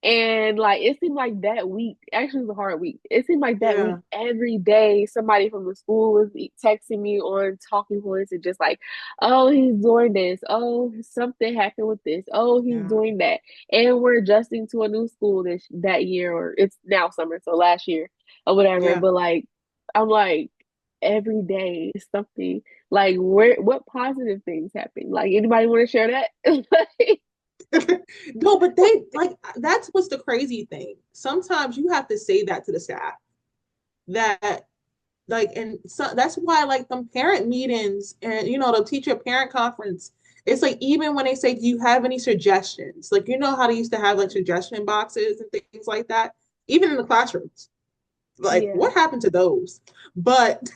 And like it seemed like that week, actually it was a hard week. It seemed like that week Yeah. every day somebody from the school was texting me on talking voice and just like, oh, he's doing this. Oh, something happened with this. Oh, he's Yeah. doing that. And we're adjusting to a new school this that year, or it's now summer, so last year or whatever. Yeah. But like I'm like every day is something like where what positive things happen? Like anybody want to share that? Like, No, but they like that's what's the crazy thing. Sometimes you have to say that to the staff that like and so that's why like them parent meetings and the teacher parent conference, it's like even when they say, do you have any suggestions? Like how they used to have like suggestion boxes and things like that, even in the classrooms. Like yeah, what happened to those? But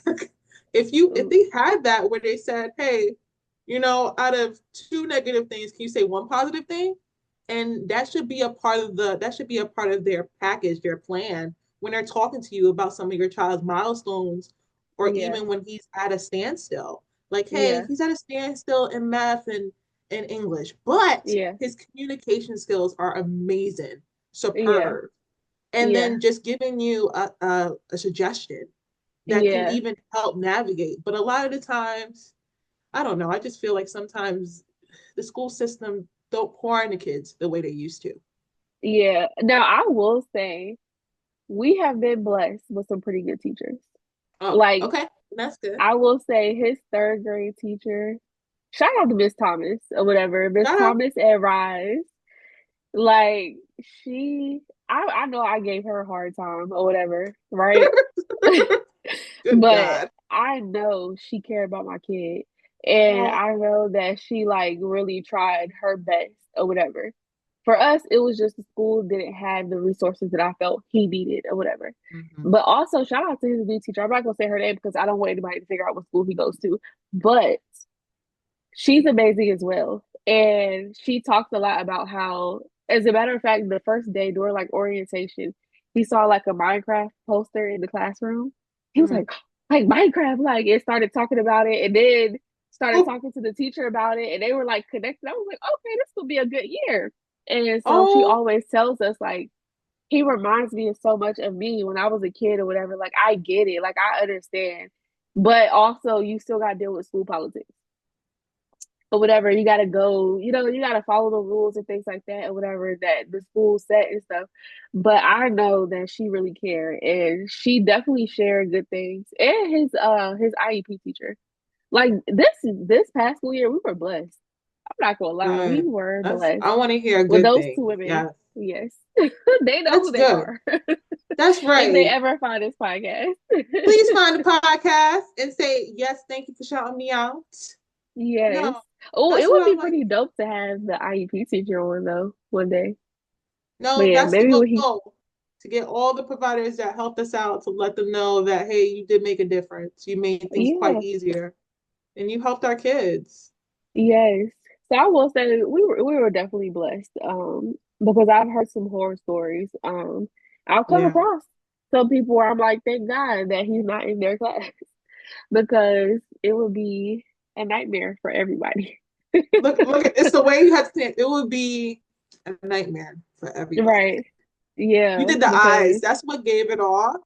if they had that where they said, hey, out of two negative things, can you say one positive thing? And that should be a part of their package, their plan when they're talking to you about some of your child's milestones, or yeah, even when he's at a standstill. Like, hey, yeah, he's at a standstill in math and English, but yeah, his communication skills are amazing, yeah, superb. And yeah, then just giving you a suggestion that can yeah, even help navigate. But a lot of the times, I don't know. I just feel like sometimes the school system don't pour into kids the way they used to. yeah. Now I will say we have been blessed with some pretty good teachers. Oh, Like okay. That's good. I will say his third grade teacher, shout out to Miss Thomas or whatever, Miss Shout out. Thomas at Rise. Like she I know I gave her a hard time or whatever, right? Good But God. I know she cared about my kid. And Oh, I know that she like really tried her best or whatever. For us, it was just the school didn't have the resources that I felt he needed or whatever. mhm. But also shout out to his new teacher. I'm not gonna say her name because I don't want anybody to figure out what school he goes to. But she's amazing as well. And she talks a lot about how, as a matter of fact, the first day during like orientation, he saw like a Minecraft poster in the classroom. He was Mhm. like Minecraft, like it started talking about it and then started Oh, talking to the teacher about it and they were like connected. I was like, okay, this will be a good year. And so she oh, always tells us like he reminds me of so much of me when I was a kid or whatever. Like I get it, like I understand, but also you still got to deal with school politics or whatever. You got to go, you got to follow the rules and things like that or whatever that the school set and stuff. But I know that she really cared, and she definitely shared good things. And his IEP teacher, like this past school year, we were blessed. I'm not gonna lie, we Good. were That's, blessed I want to hear with good those two things. women. Yes, Yes, they know that's who they good. are. That's If they right. ever find this podcast. Please find the podcast and say, yes, thank you for shouting me out. Yes. No, Oh, it that's what would I be like. pretty dope to have the IEP teacher on though one day. But No, yeah, that's the maybe when he goal to get all the providers that helped us out to let them know that, hey, you did make a difference. You made things quite yeah, easier and you helped our kids. yes. So I will say we were definitely blessed. Because I've heard some horror stories. I've come Yeah. across some people where I'm like, thank God that he's not in their class because it would be a nightmare for everybody. Look, it's the way you have to think. It would be a nightmare for everybody. Right. You Yeah, did the eyes. because That's what gave it off.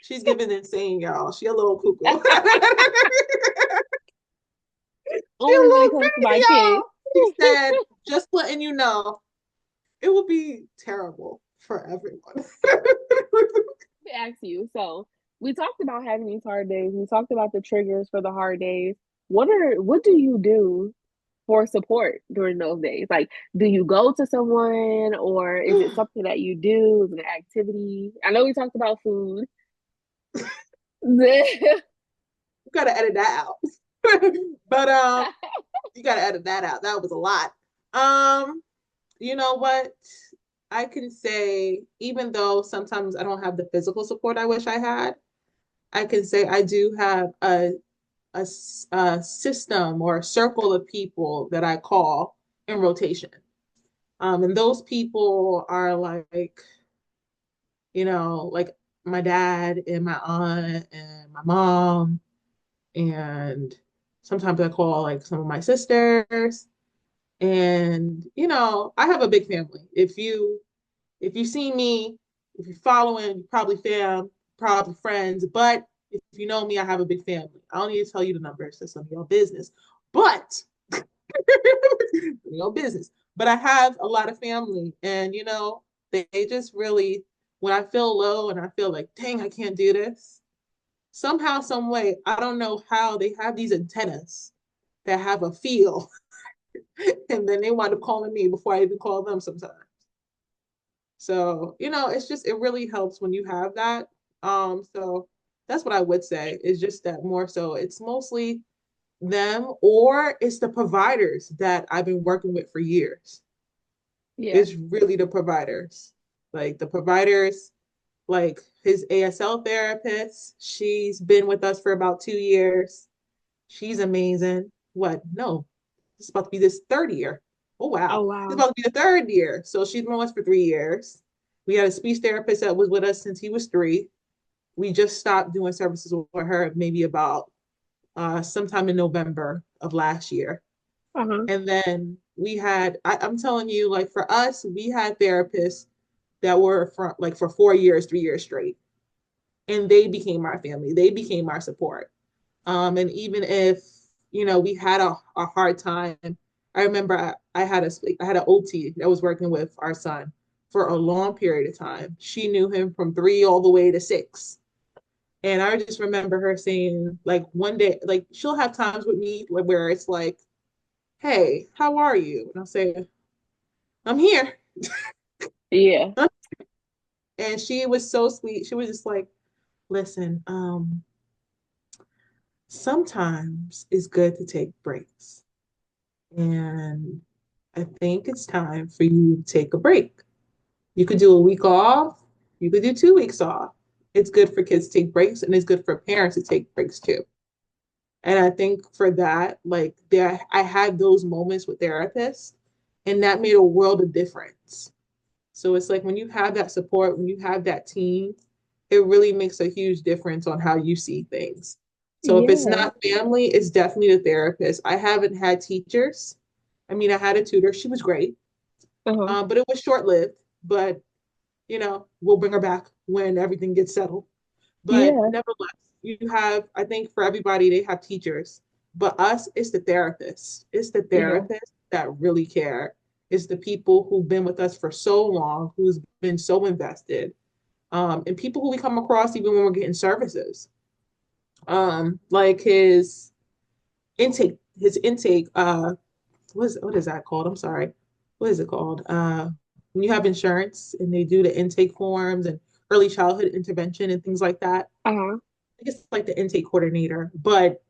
She's giving insane, y'all. She a little cuckoo. She a only when it little comes to crazy, my y'all. kids. She said, just letting you know, it would be terrible for everyone. Me ask you. So we talked about having these hard days. We talked about the triggers for the hard days. What do you do for support during those days? Like, do you go to someone or is it something that you do? Is it an activity? I know we talked about food. You gotta edit that out. But you gotta edit that out. That was a lot. Um, you know what? I can say, even though sometimes I don't have the physical support I wish I had, I can say I do have a system or a circle of people that I call in rotation. And those people are like, like my dad and my aunt and my mom. And sometimes I call like some of my sisters. And, I have a big family. If you see me, if you're following, you probably fam, probably friends. But if you know me, I have a big family. I don't need to tell you the numbers. That's none of your business. But your business. But I have a lot of family, and they just really, when I feel low and I feel like, dang, I can't do this. Somehow, some way, I don't know how they have these antennas that have a feel, and then they wind up calling me before I even call them sometimes. So, it's just it really helps when you have that. So that's what I would say is just that more so it's mostly them or it's the providers that I've been working with for years. Yeah. It's really the providers. Like the providers, like his ASL therapist, she's been with us for about 2 years. She's amazing. What? No, it's about to be this third year. Oh Oh wow. It's wow. about to be the third year. So she's been with us for 3 years. We had a speech therapist that was with us since he was 3. We just stopped doing services with her maybe about sometime in November of last year. Uh-huh. And then I'm telling you, like for us, we had therapists that were for 4 years, 3 years straight. And they became our family. They became our support. And even if, we had a hard time, I remember I had an OT that was working with our son for a long period of time. She knew him from 3 all the way to 6. And I just remember her saying, like, one day, like, she'll have times with me where it's like, hey, how are you? And I'll say, I'm here. Yeah. And she was so sweet. She was just like, listen, sometimes it's good to take breaks. And I think it's time for you to take a break. You could do a week off, you could do 2 weeks off. It's good for kids to take breaks, and it's good for parents to take breaks too. And I think for that, like I had those moments with therapists, and that made a world of difference. So it's like when you have that support, when you have that team, it really makes a huge difference on how you see things. So if it's Yeah. not family, it's definitely the therapist. I haven't had teachers. I mean, I had a tutor. She was great, Uh-huh. but it was short lived. But we'll bring her back when everything gets settled. But Yeah, nevertheless, you have, I think for everybody, they have teachers. But us, it's the therapists. It's the yeah, therapists that really care. It's the people who've been with us for so long, who's been so invested, and people who we come across even when we're getting services. Like his intake, what is that called? I'm sorry. What is it called? When you have insurance and they do the intake forms and early childhood intervention and things like that. uh-huh, I guess like the intake coordinator, but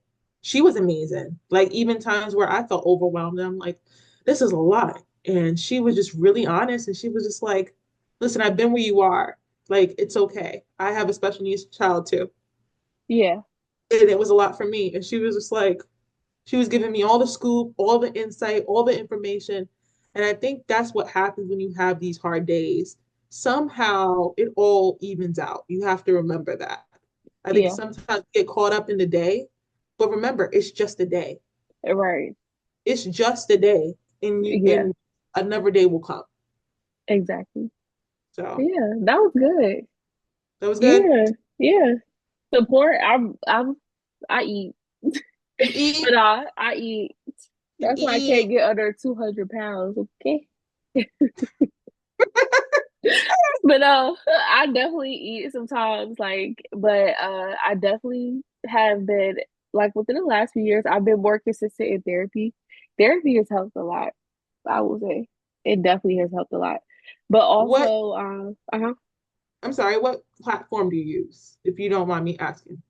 she was amazing. Like even times where I felt overwhelmed, I'm like, this is a lot. And she was just really honest and she was just like, listen, I've been where you are. Like, it's okay. I have a special needs child too. yeah, And it was a lot for me. And she was just like, she was giving me all the scoop, all the insight, all the information. And I think that's what happens when you have these hard days. Somehow it all evens out. You have to remember that. I think yeah, sometimes we get caught up in the day, but remember, it's just a day. right. It's just a day, and you Yeah, and another day will come. exactly. So Yeah, that was good. that was good. Yeah, yeah. Support. I eat, You eat, but I eat. you That's why I eat. can't get under 200 pounds. Okay. But I definitely eat sometimes, like, but I definitely have been like within the last few years, I've been more consistent in therapy. Therapy has helped a lot, I will say. It definitely has helped a lot. But What? also, I'm sorry. What platform do you use, if you don't mind me asking?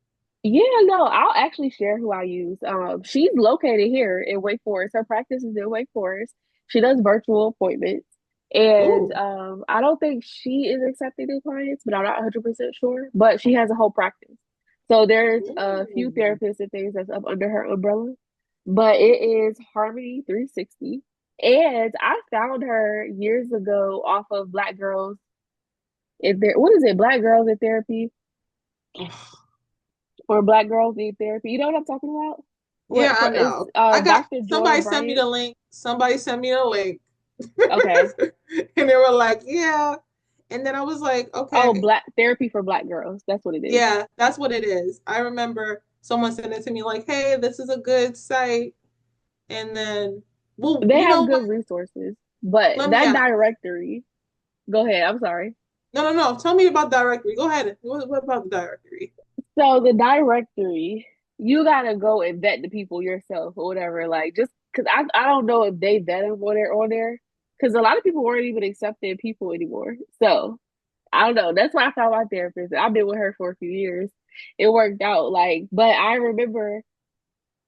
yeah, no, I'll actually share who I use. She's located here in Wake Forest. Her practice is in Wake Forest. She does virtual appointments. And Ooh, I don't think she is accepting new clients, but I'm not 100% sure. But she has a whole practice. So there's a few ooh. therapists and things that's up under her umbrella. But it is Harmony 360. And I found her years ago off of Black Girls in there. What is it? Black Girls in Therapy or Black Girls Need Therapy. You know what I'm talking about? Yeah, What I for is know. I got Dr. Joy somebody sent me Bryant. the link. Somebody sent me the link. Okay. And they were like, yeah. And then I was like, Oh, okay, Black Therapy for Black Girls. That's what it is. yeah, that's what it is. I remember someone sent it to me like, hey, this is a good site. And then, well, They you have know what? good resources, but Let me that ask. directory, go ahead. I'm sorry. No, no, no. Tell me about directory. Go ahead. What about the directory? So the directory, you gotta go and vet the people yourself or whatever. Like just because I don't know if they vet them when they're on there. Because a lot of people weren't even accepting people anymore. So I don't know. That's why I found my therapist. I've been with her for a few years. It worked out. Like, but I remember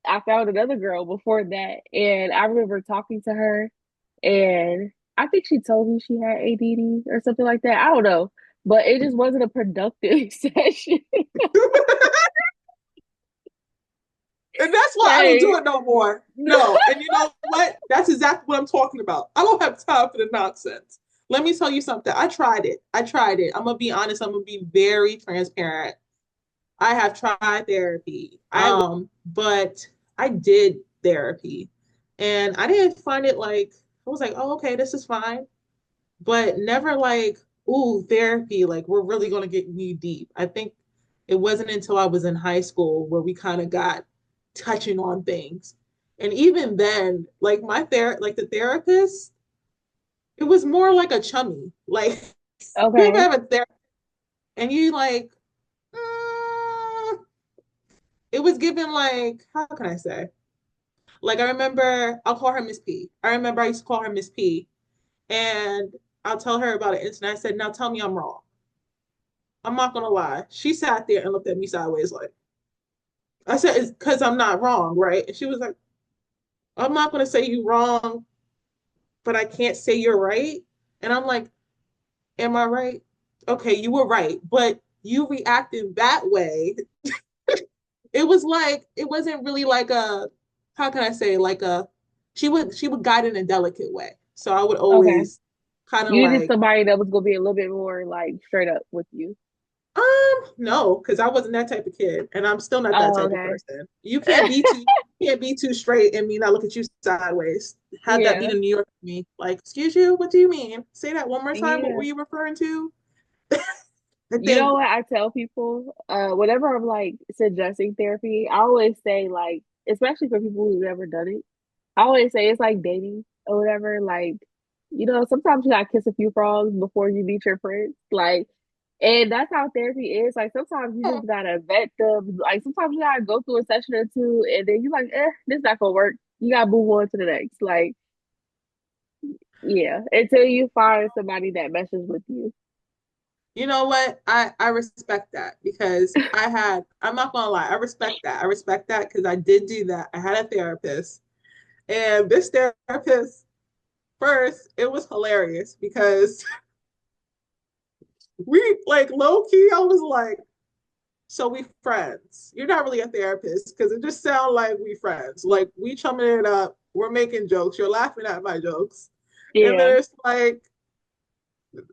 I found another girl before that, and I remember talking to her, and I think she told me she had ADD or something like that. I don't know, but it just wasn't a productive session. And that's why I don't do Like, it no more. No. And you know what? That's exactly what I'm talking about. I don't have time for the nonsense. Let me tell you something. I tried it. I tried it. I'm gonna be honest. I'm gonna be very transparent. I have tried therapy. But I did therapy. And I didn't find it like I was like, oh, okay, this is fine. But never like, ooh, therapy, like we're really gonna get knee deep. I think it wasn't until I was in high school where we kind of got touching on things. And even then, like like the therapist, it was more like a chummy. Like you ever okay, have a therapist and you like, mm, it was given like, how can I say? Like I remember, I'll call her Miss P. I remember I used to call her Miss P, and I'll tell her about an incident. I said, "Now tell me I'm wrong." I'm not gonna lie. She sat there and looked at me sideways, like I said, "It's because I'm not wrong, right?" And she was like, "I'm not gonna say you wrong, but I can't say you're right." And I'm like, "Am I right? Okay, you were right, but you reacted that way." It was like it wasn't really like a how can I say like a she would guide in a delicate way. So I would okay. always kind of You needed like somebody that was gonna be a little bit more like straight up with you. no, because I wasn't that type of kid, and I'm still not that Oh, type of okay. person. You can't be too straight and me not look at you sideways. Had that be Yeah, the New York me, like, excuse you, what do you mean? Say that one more time. What were yeah. you referring to? I You know think, what I tell people? Whenever I'm like suggesting therapy, I always say like, especially for people who've never done it, I always say it's like dating or whatever. Like, sometimes you gotta kiss a few frogs before you meet your friends. Like, and that's how therapy is. Like sometimes you oh, just gotta vet them. Like sometimes you gotta go through a session or two, and then you're like, this not gonna work. You gotta move on to the next. Like, yeah, until you find somebody that meshes with you. you know what? I respect that because I'm not gonna lie, I respect that. I respect that because I did do that. I had a therapist, and this therapist, first, it was hilarious because we like low key, I was like, so we friends. You're not really a therapist because it just sounds like we friends. Like we chumming it up, we're making jokes, you're laughing at my jokes. And Yeah, then it's like,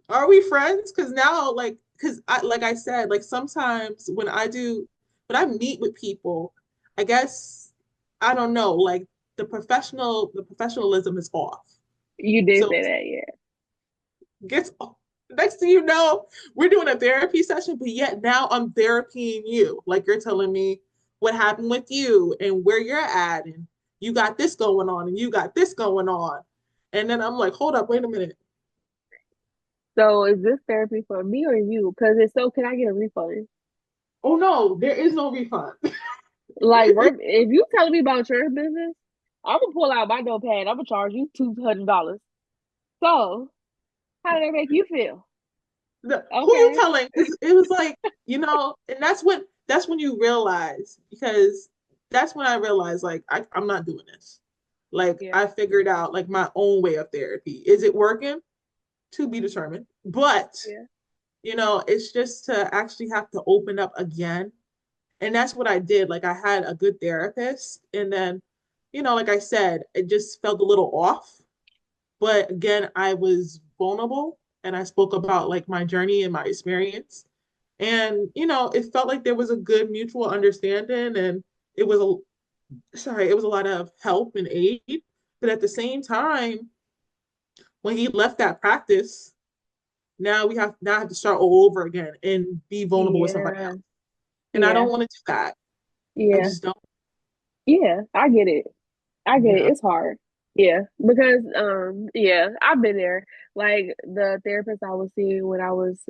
are we friends? Because now, because like I said, like sometimes when I meet with people, I guess I don't know, like the professionalism is off. you did So say that. Yeah, it gets next thing you know, we're doing a therapy session, but yet now I'm therapying you. Like you're telling me what happened with you and where you're at, and you got this going on, and you got this going on. And then I'm like, hold up, wait a minute. so is this therapy for me or you? Because if so, can I get a refund? Oh no, there is no refund. Like, if you telling me about your business, I'm gonna pull out my notepad. I'm gonna charge you $200. So, how did that make you feel? Who you Okay, telling? Because it was like, and that's when you realize because that's when I realized like I'm not doing this. Like yeah, I figured out like my own way of therapy. Is it working? To be determined. But yeah, it's just to actually have to open up again. And that's what I did. Like I had a good therapist and then, like I said, it just felt a little off. But again, I was vulnerable and I spoke about like my journey and my experience. And, it felt like there was a good mutual understanding and it was it was a lot of help and aid. But at the same time, when he left that practice, now I have to start all over again and be vulnerable with somebody yeah, else. And I yeah, don't want to do that. I yeah, just don't. yeah. I get it. I get it. Yeah. It's hard. Yeah, because yeah, I've been there. Like the therapist I was seeing when I was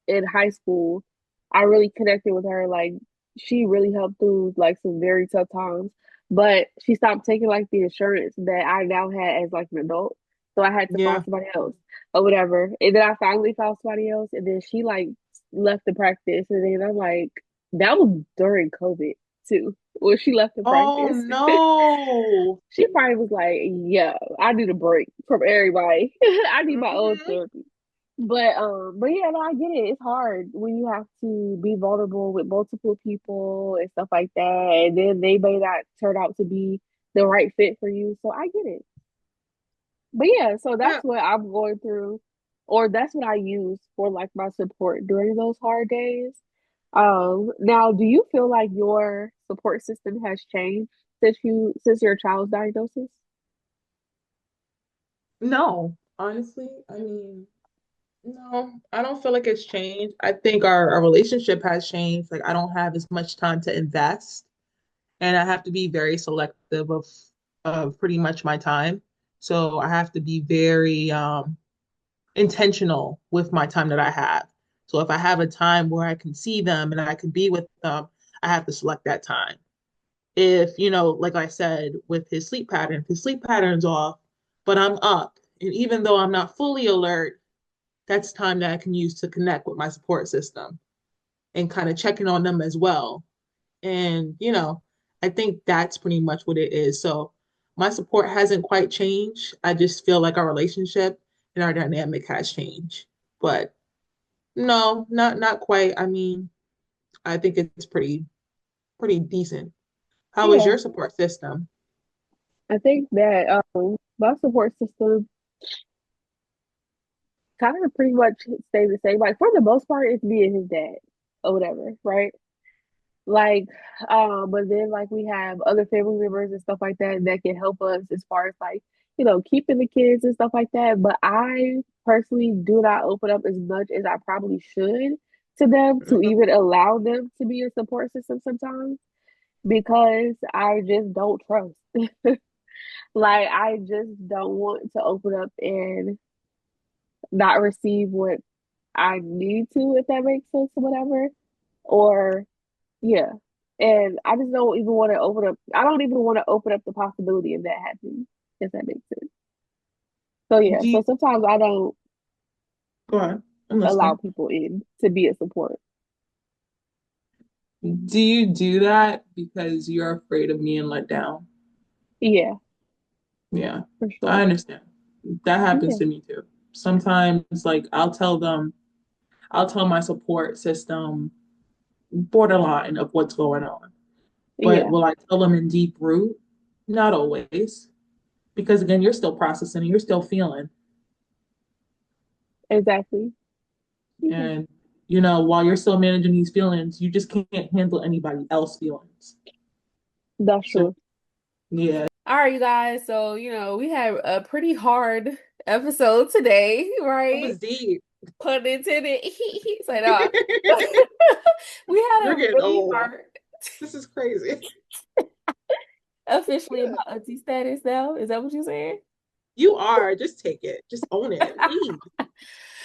in high school, I really connected with her. Like she really helped through like some very tough times. But she stopped taking like the insurance that I now had as like an adult. So I had to find Yeah. somebody else or whatever. And then I finally found somebody else. And then she like left the practice. And then I'm like, that was during COVID too, when she left the Oh practice. no. She probably was like, yeah, I need a break from everybody. I need my own Hmm. therapy. But yeah, no, I get it. It's hard when you have to be vulnerable with multiple people and stuff like that, and then they may not turn out to be the right fit for you. So I get it. But yeah, so that's Yeah. what I'm going through, or that's what I use for like my support during those hard days. Now, do you feel like your support system has changed since your child's diagnosis? No. Honestly, I mean, no, I don't feel like it's changed. I think our relationship has changed. Like I don't have as much time to invest and I have to be very selective of pretty much my time. So I have to be very intentional with my time that I have. So if I have a time where I can see them and I can be with them, I have to select that time. If, like I said, with his sleep pattern's off, but I'm up. And even though I'm not fully alert, that's time that I can use to connect with my support system and kind of checking on them as well. And, I think that's pretty much what it is. So my support hasn't quite changed. I just feel like our relationship and our dynamic has changed. But no, not quite. I mean, I think it's pretty decent. How is Yeah, your support system? I think that my support system kind of pretty much stay the same. Like for the most part, it's me and his dad or whatever, right? Like, but then like we have other family members and stuff like that that can help us as far as like, keeping the kids and stuff like that. But I personally do not open up as much as I probably should to them to Mhm. even allow them to be a support system sometimes because I just don't trust. Like, I just don't want to open up and not receive what I need to, if that makes sense or whatever. Or, yeah. And I just don't even want to open up, I don't even want to open up the possibility of that happening, if that makes sense. So, yeah. Do you, So sometimes I don't go on, I'm allow listening. people in to be a support. Do you do that because you're afraid of being let down? Yeah, Yeah, for I sure. understand. That happens Yeah. to me too. Sometimes, like, I'll tell my support system borderline of what's going on. But Yeah, will I tell them in deep root? Not always. Because again, you're still processing, you're still feeling. exactly. Yeah, And, while you're still managing these feelings, you just can't handle anybody else's feelings. that's So, true. yeah, All right, you guys. So, we had a pretty hard episode today, that right? was deep. Pun intended. Say that. We had You're a getting really old. hard, This is crazy. officially in my auntie status now. Is that what you said? You are. Just take it. Just own it. Please.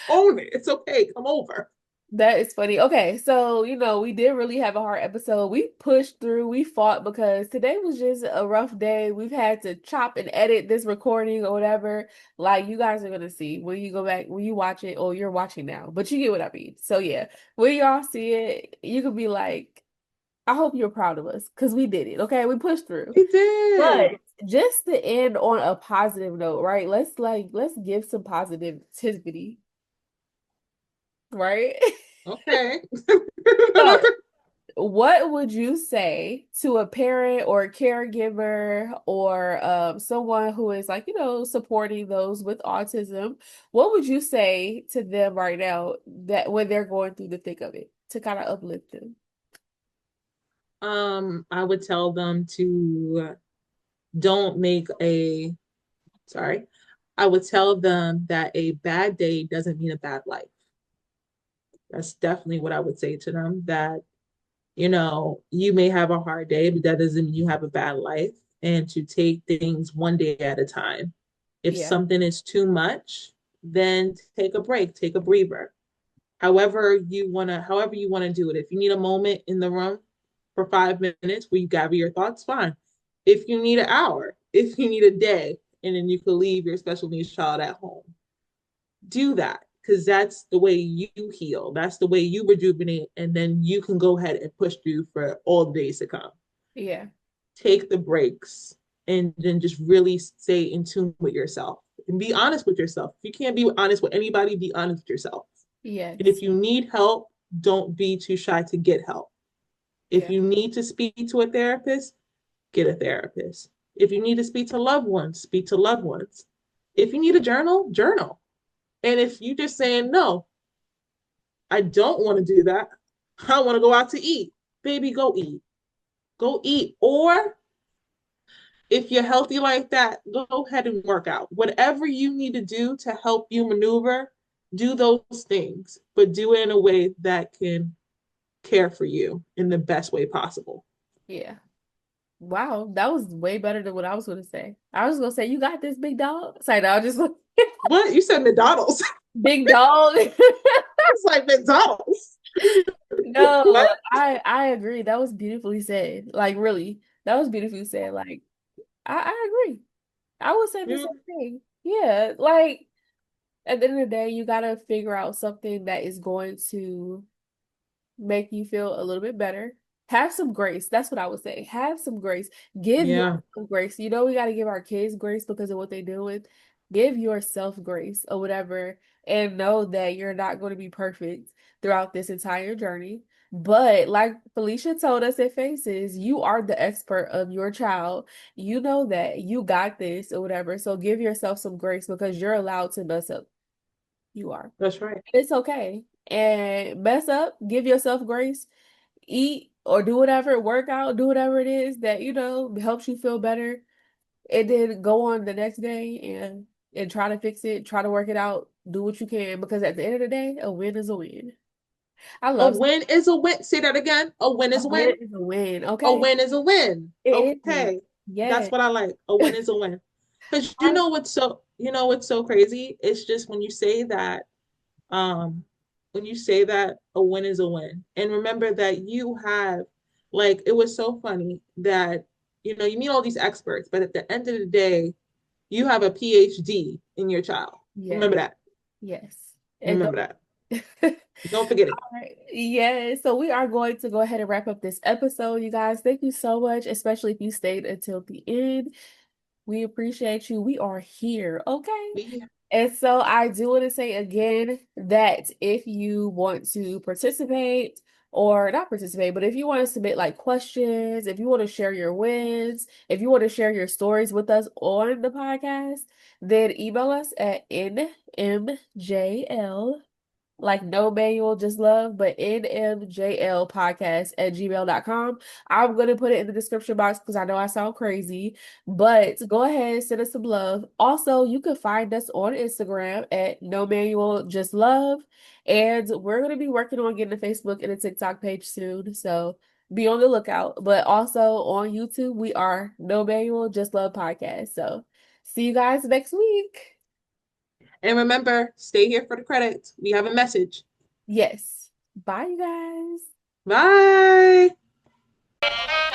Own it. It's okay. Come over. That is funny. Okay, so we did really have a hard episode. We pushed through, we fought because today was just a rough day. We've had to chop and edit this recording or whatever. Like you guys are gonna see when you go back, when you watch it, or you're watching now, but you get what I mean. So yeah, when y'all see it, you could be like, I hope you're proud of us because we did it. Okay, we pushed through. We did. But just to end on a positive note, right? Let's give some positivity, right? Okay. So what would you say to a parent or a caregiver or someone who is like, supporting those with autism? What would you say to them right now that when they're going through the thick of it to kind of uplift them? I would tell them to don't make a, sorry, I would tell them that a bad day doesn't mean a bad life. That's definitely what I would say to them. That, you may have a hard day, but that doesn't mean you have a bad life. And to take things one day at a time. If Yeah, something is too much, then take a break, take a breather. However you wanna do it. If you need a moment in the room for 5 minutes where you gather your thoughts, fine. If you need an hour, if you need a day, and then you could leave your special needs child at home, do that because that's the way you heal. That's the way you rejuvenate, and then you can go ahead and push through for all the days to come. yeah, Take the breaks and then just really stay in tune with yourself and be honest with yourself. If you can't be honest with anybody, be honest with yourself. And yes, if you need help, don't be too shy to get help. If yeah, you need to speak to a therapist, get a therapist. If you need to speak to loved ones, speak to loved ones. If you need a journal, journal. And if you just saying, no, I don't want to do that, I want to go out to eat, baby, go eat. Go eat. Or if you're healthy like that, go ahead and work out. Whatever you need to do to help you maneuver, do those things, but do it in a way that can care for you in the best way possible. yeah. Wow, that was way better than what I was gonna say. I was gonna say, you got this, big dog. Sorry, no, I just What? You said McDonald's. big dog. It's like McDonald's. No, What? I agree. That was beautifully said. Like really, that was beautifully said. Like I agree. I would say the Mm, same thing. Yeah, like at the end of the day, you gotta figure out something that is going to make you feel a little bit better. Have some grace. That's what I would say. Have some grace. Give yeah, yourself grace. We got to give our kids grace because of what they do with. Give yourself grace or whatever, and know that you're not going to be perfect throughout this entire journey. But like Felicia told us at Faces, you are the expert of your child. You know that you got this or whatever. So give yourself some grace because you're allowed to mess up. You are. that's right. It's okay. And mess up, give yourself grace, eat or do whatever, work out, do whatever it is that, helps you feel better. And then go on the next day and try to fix it, try to work it out Do what you can because at the end of the day, a win is a win. I A love win is a win. Say that again. A win a is a win win. is a win. A Okay, win is a win. it is. Okay. That's Yes. what I like. A win is a win. Because I, you know what's so crazy? It's just um when you say that a win is a win. And remember that you have like it was so funny that you meet all these experts, but at the end of the day, you have a PhD in your child. yes. Remember that. Yes. And Remember don't. that. Don't forget it. Right. Yeah, so we are going to go ahead and wrap up this episode, you guys. Thank you so much, especially if you stayed until the end. We appreciate you. We are here, okay? We And so I do want to say again that if you want to participate or not participate, but if you want to submit like questions, if you want to share your wins, if you want to share your stories with us on the podcast, then email us at nmjl like no manual, just love, but nmjl podcast at gmail.com. I'm going to put it in the description box because I know I sound crazy, but go ahead, send us some love. Also, you can find us on Instagram at no manual, just love. And we're going to be working on getting a Facebook and a TikTok page soon. So be on the lookout. But also on YouTube, we are no manual, just love podcast. So see you guys next week. and remember, stay here for the credits. We have a message. Yes. Bye, you guys. Bye.